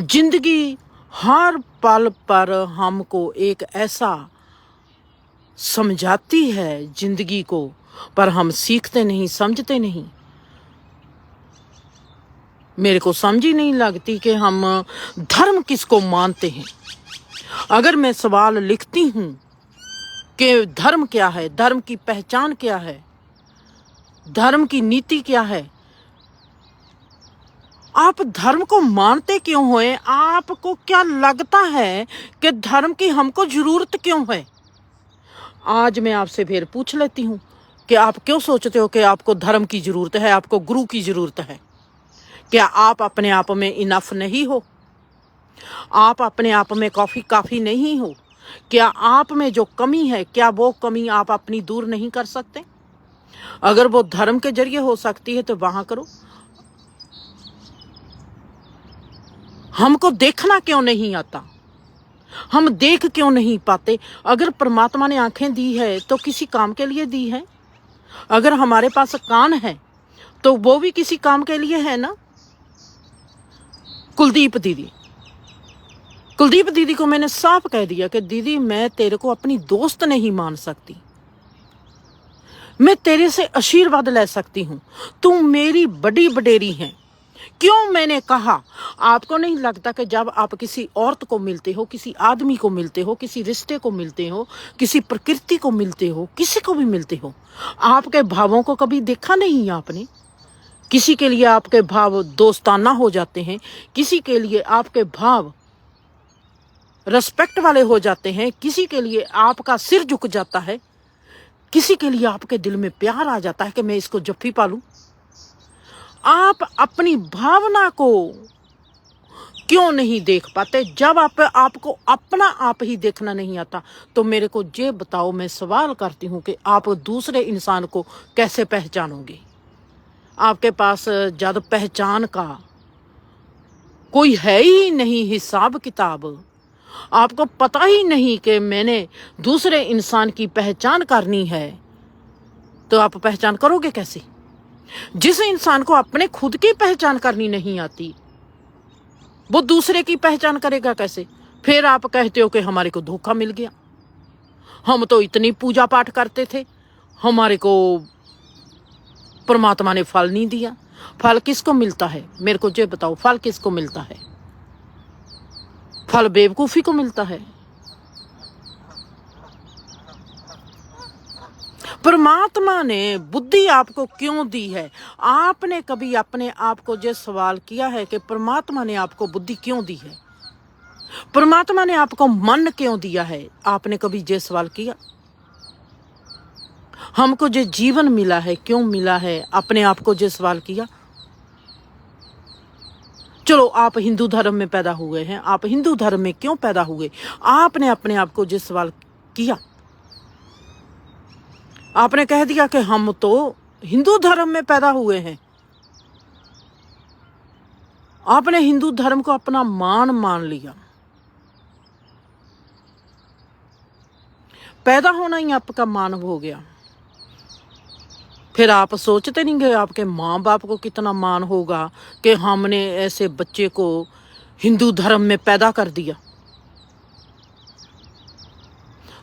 जिंदगी हर पल पर हमको एक ऐसा समझाती है जिंदगी को, पर हम सीखते नहीं, समझते नहीं। मेरे को समझ ही नहीं लगती कि हम धर्म किसको मानते हैं। अगर मैं सवाल लिखती हूं कि धर्म क्या है, धर्म की पहचान क्या है, धर्म की नीति क्या है, आप धर्म को मानते क्यों होए? आपको क्या लगता है कि धर्म की हमको जरूरत क्यों है? आज मैं आपसे फिर पूछ लेती हूं कि आप क्यों सोचते हो कि आपको धर्म की जरूरत है, आपको गुरु की जरूरत है? क्या आप अपने आप में इनफ नहीं हो? आप अपने आप में काफी नहीं हो? क्या आप में जो कमी है, क्या वो कमी आप अपनी दूर नहीं कर सकते? अगर वो धर्म के जरिए हो सकती है तो वहां करो। हमको देखना क्यों नहीं आता? हम देख क्यों नहीं पाते? अगर परमात्मा ने आंखें दी है तो किसी काम के लिए दी है। अगर हमारे पास कान है तो वो भी किसी काम के लिए है ना। कुलदीप दीदी को मैंने साफ कह दिया कि दीदी मैं तेरे को अपनी दोस्त नहीं मान सकती, मैं तेरे से आशीर्वाद ले सकती हूँ, तुम मेरी बड़ी बडेरी हैं। क्यों मैंने कहा? आपको नहीं लगता कि जब आप किसी औरत को मिलते हो, किसी आदमी को मिलते हो, किसी रिश्ते को मिलते हो, किसी प्रकृति को मिलते हो, किसी को भी मिलते हो, आपके भावों को कभी देखा नहीं आपने? किसी के लिए आपके भाव दोस्ताना हो जाते हैं, किसी के लिए आपके भाव रिस्पेक्ट वाले हो जाते हैं, किसी के लिए आपका सिर झुक जाता है, किसी के लिए आपके दिल में प्यार आ जाता है कि मैं इसको जफ्फी पालूं। आप अपनी भावना को क्यों नहीं देख पाते? जब आपको अपना आप ही देखना नहीं आता तो मेरे को ये बताओ, मैं सवाल करती हूँ कि आप दूसरे इंसान को कैसे पहचानोगे? आपके पास जब पहचान का कोई है ही नहीं हिसाब किताब, आपको पता ही नहीं कि मैंने दूसरे इंसान की पहचान करनी है, तो आप पहचान करोगे कैसे? जिस इंसान को अपने खुद की पहचान करनी नहीं आती, वो दूसरे की पहचान करेगा कैसे? फिर आप कहते हो कि हमारे को धोखा मिल गया, हम तो इतनी पूजा पाठ करते थे, हमारे को परमात्मा ने फल नहीं दिया। फल किसको मिलता है? मेरे को ये बताओ, फल किसको मिलता है? फल बेवकूफी को मिलता है। परमात्मा ने बुद्धि आपको क्यों दी है? आपने कभी अपने आप को ये सवाल किया है कि परमात्मा ने आपको बुद्धि क्यों दी है? परमात्मा ने आपको मन क्यों दिया है? आपने कभी ये सवाल किया? हमको जो जीवन मिला है क्यों मिला है? अपने आप को जो सवाल किया? चलो, आप हिंदू धर्म में पैदा हुए हैं, आप हिंदू धर्म में क्यों पैदा हुए? आपने अपने आप को जो सवाल किया? आपने कह दिया कि हम तो हिंदू धर्म में पैदा हुए हैं। आपने हिंदू धर्म को अपना मान लिया। पैदा होना ही आपका मान हो गया। फिर आप सोचते नहीं कि आपके माँ बाप को कितना मान होगा कि हमने ऐसे बच्चे को हिंदू धर्म में पैदा कर दिया।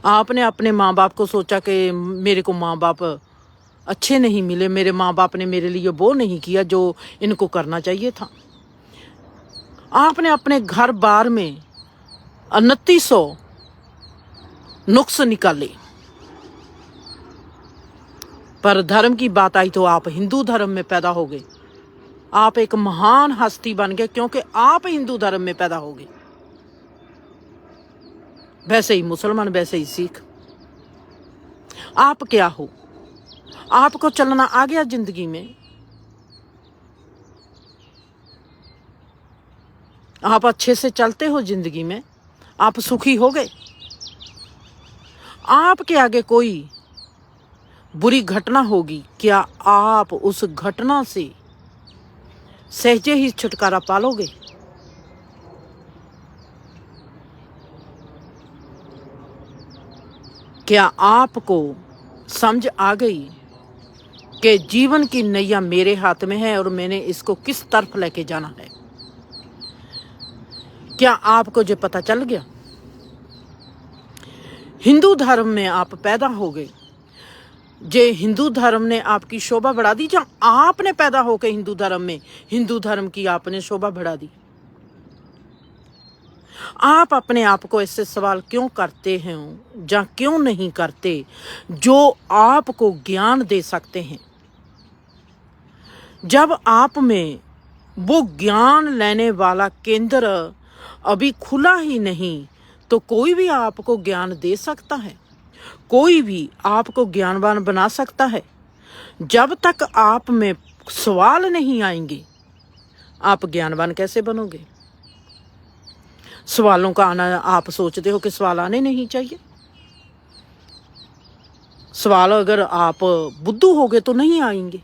आपने अपने माँ बाप को सोचा कि मेरे को माँ बाप अच्छे नहीं मिले, मेरे माँ बाप ने मेरे लिए वो नहीं किया जो इनको करना चाहिए था। आपने अपने घर बार में 2900 नुक्स निकाले, पर धर्म की बात आई तो आप हिंदू धर्म में पैदा हो गए। आप एक महान हस्ती बन गए क्योंकि आप हिंदू धर्म में पैदा हो गए। वैसे ही मुसलमान, वैसे ही सिख। आप क्या हो? आपको चलना आ गया जिंदगी में? आप अच्छे से चलते हो जिंदगी में? आप सुखी हो गए? आपके आगे कोई बुरी घटना होगी, क्या आप उस घटना से सहजे ही छुटकारा पालोगे? क्या आपको समझ आ गई कि जीवन की नैया मेरे हाथ में है और मैंने इसको किस तरफ लेके जाना है? क्या आपको जो पता चल गया? हिंदू धर्म में आप पैदा हो गए, जे हिंदू धर्म ने आपकी शोभा बढ़ा दी। जहां आपने पैदा होकर हिंदू धर्म में, हिंदू धर्म की आपने शोभा बढ़ा दी। आप अपने आप को ऐसे सवाल क्यों करते हैं या क्यों नहीं करते जो आपको ज्ञान दे सकते हैं? जब आप में वो ज्ञान लेने वाला केंद्र अभी खुला ही नहीं तो कोई भी आपको ज्ञान दे सकता है, कोई भी आपको ज्ञानवान बना सकता है। जब तक आप में सवाल नहीं आएंगे आप ज्ञानवान कैसे बनोगे? सवालों का आना, आप सोचते हो कि सवाल आने नहीं चाहिए। सवाल अगर आप बुद्धू होगे तो नहीं आएंगे,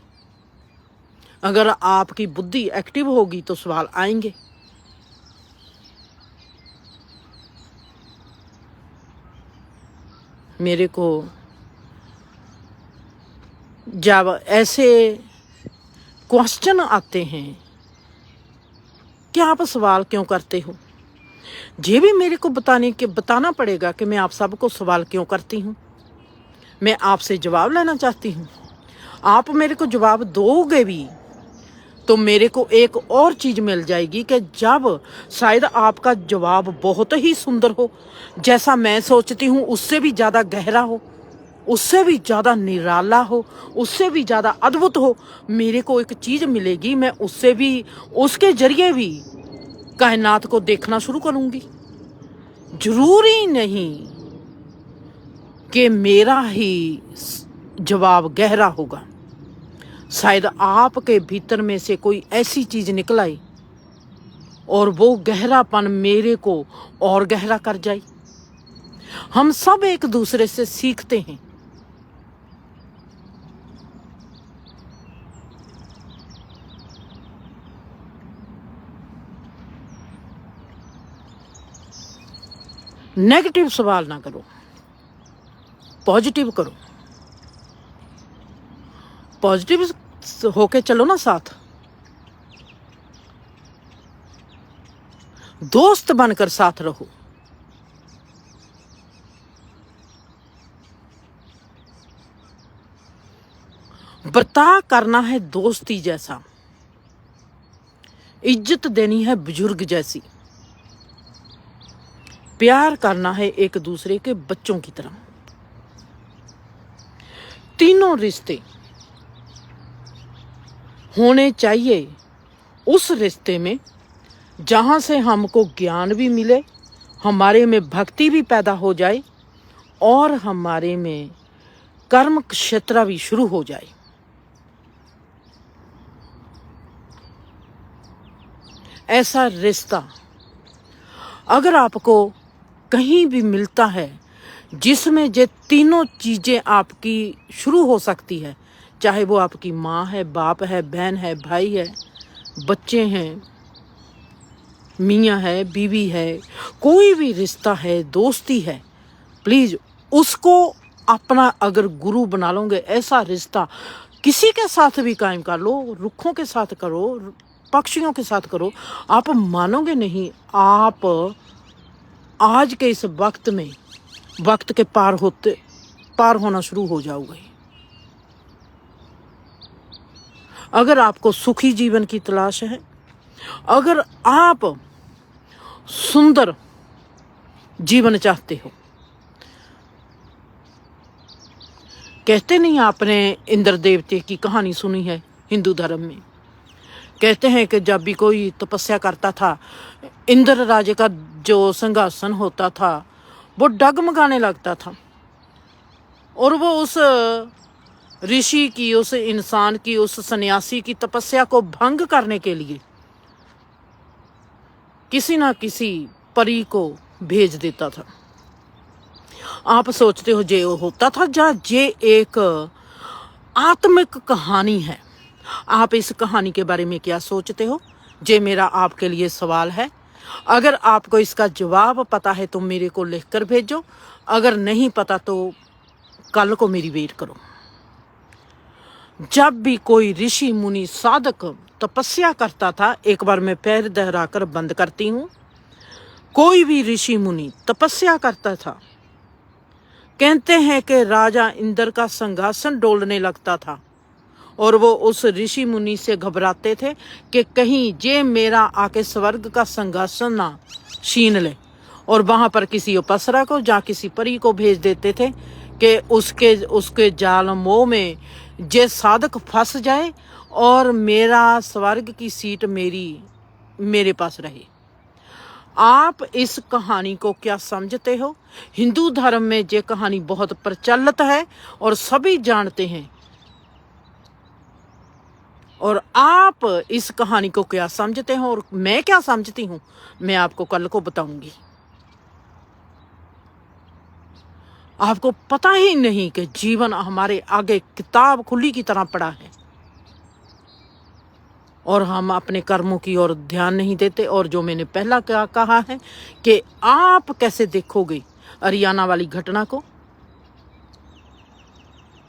अगर आपकी बुद्धि एक्टिव होगी तो सवाल आएंगे। मेरे को जब ऐसे क्वेश्चन आते हैं कि आप सवाल क्यों करते हो, ये भी मेरे को बताना पड़ेगा कि मैं आप सबको सवाल क्यों करती हूँ। मैं आपसे जवाब लेना चाहती हूँ। आप मेरे को जवाब दोगे भी तो मेरे को एक और चीज मिल जाएगी कि जब शायद आपका जवाब बहुत ही सुंदर हो, जैसा मैं सोचती हूँ उससे भी ज्यादा गहरा हो, उससे भी ज्यादा निराला हो, उससे भी ज्यादा अद्भुत हो, मेरे को एक चीज मिलेगी। मैं उससे भी, उसके जरिए भी कायनात को देखना शुरू करूंगी। जरूरी नहीं कि मेरा ही जवाब गहरा होगा, शायद आपके भीतर में से कोई ऐसी चीज निकल आई और वो गहरापन मेरे को और गहरा कर जाए। हम सब एक दूसरे से सीखते हैं। नेगेटिव सवाल ना करो, पॉजिटिव करो। पॉजिटिव होके चलो ना साथ, दोस्त बनकर साथ रहो। बर्ताव करना है दोस्ती जैसा, इज्जत देनी है बुजुर्ग जैसी, प्यार करना है एक दूसरे के बच्चों की तरह। तीनों रिश्ते होने चाहिए उस रिश्ते में जहां से हमको ज्ञान भी मिले, हमारे में भक्ति भी पैदा हो जाए और हमारे में कर्म क्षेत्र भी शुरू हो जाए। ऐसा रिश्ता अगर आपको कहीं भी मिलता है जिसमें ये तीनों चीजें आपकी शुरू हो सकती है, चाहे वो आपकी माँ है, बाप है, बहन है, भाई है, बच्चे हैं, मियाँ है, बीवी है, कोई भी रिश्ता है, दोस्ती है, प्लीज उसको अपना अगर गुरु बना लोगे, ऐसा रिश्ता किसी के साथ भी कायम कर लो, रुखों के साथ करो, पक्षियों के साथ करो, आप मानोगे नहीं, आप आज के इस वक्त में वक्त के पार होना शुरू हो जाओगे। अगर आपको सुखी जीवन की तलाश है, अगर आप सुंदर जीवन चाहते हो, कहते नहीं आपने इंद्र देवते की कहानी सुनी है हिंदू धर्म में? कहते हैं कि जब भी कोई तपस्या करता था, इंद्र राजे का जो सिंहासन होता था वो डगमगाने लगता था और वो उस ऋषि की, उस इंसान की, उस सन्यासी की तपस्या को भंग करने के लिए किसी ना किसी परी को भेज देता था। आप सोचते हो जे होता था जा ये एक आत्मिक कहानी है। आप इस कहानी के बारे में क्या सोचते हो? ये मेरा आपके लिए सवाल है। अगर आपको इसका जवाब पता है तो मेरे को लिखकर भेजो, अगर नहीं पता तो कल को मेरी वेट करो। जब भी कोई ऋषि मुनि साधक तपस्या करता था, एक बार मैं पैर दहराकर बंद करती हूं, कोई भी ऋषि मुनि तपस्या करता था, कहते हैं कि राजा इंद्र का सिंहासन डोलने लगता था और वो उस ऋषि मुनि से घबराते थे कि कहीं ये मेरा आके स्वर्ग का सिंहासन ना छीन ले, और वहां पर किसी अप्सरा को या किसी परी को भेज देते थे कि उसके जाल मोह में जे साधक फंस जाए और मेरा स्वर्ग की सीट मेरे पास रहे। आप इस कहानी को क्या समझते हो? हिंदू धर्म में ये कहानी बहुत प्रचलित है और सभी जानते हैं, और आप इस कहानी को क्या समझते हो और मैं क्या समझती हूं, मैं आपको कल को बताऊंगी। आपको पता ही नहीं कि जीवन हमारे आगे किताब खुली की तरह पड़ा है और हम अपने कर्मों की ओर ध्यान नहीं देते। और जो मैंने पहला क्या कहा है कि आप कैसे देखोगे हरियाणा वाली घटना को,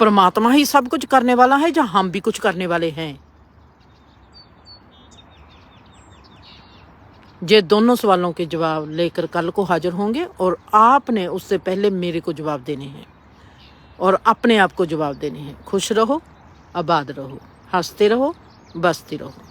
परमात्मा ही सब कुछ करने वाला है या हम भी कुछ करने वाले हैं? ये दोनों सवालों के जवाब लेकर कल को हाजिर होंगे और आपने उससे पहले मेरे को जवाब देने हैं और अपने आप को जवाब देने हैं। खुश रहो, आबाद रहो, हंसते रहो, बसते रहो।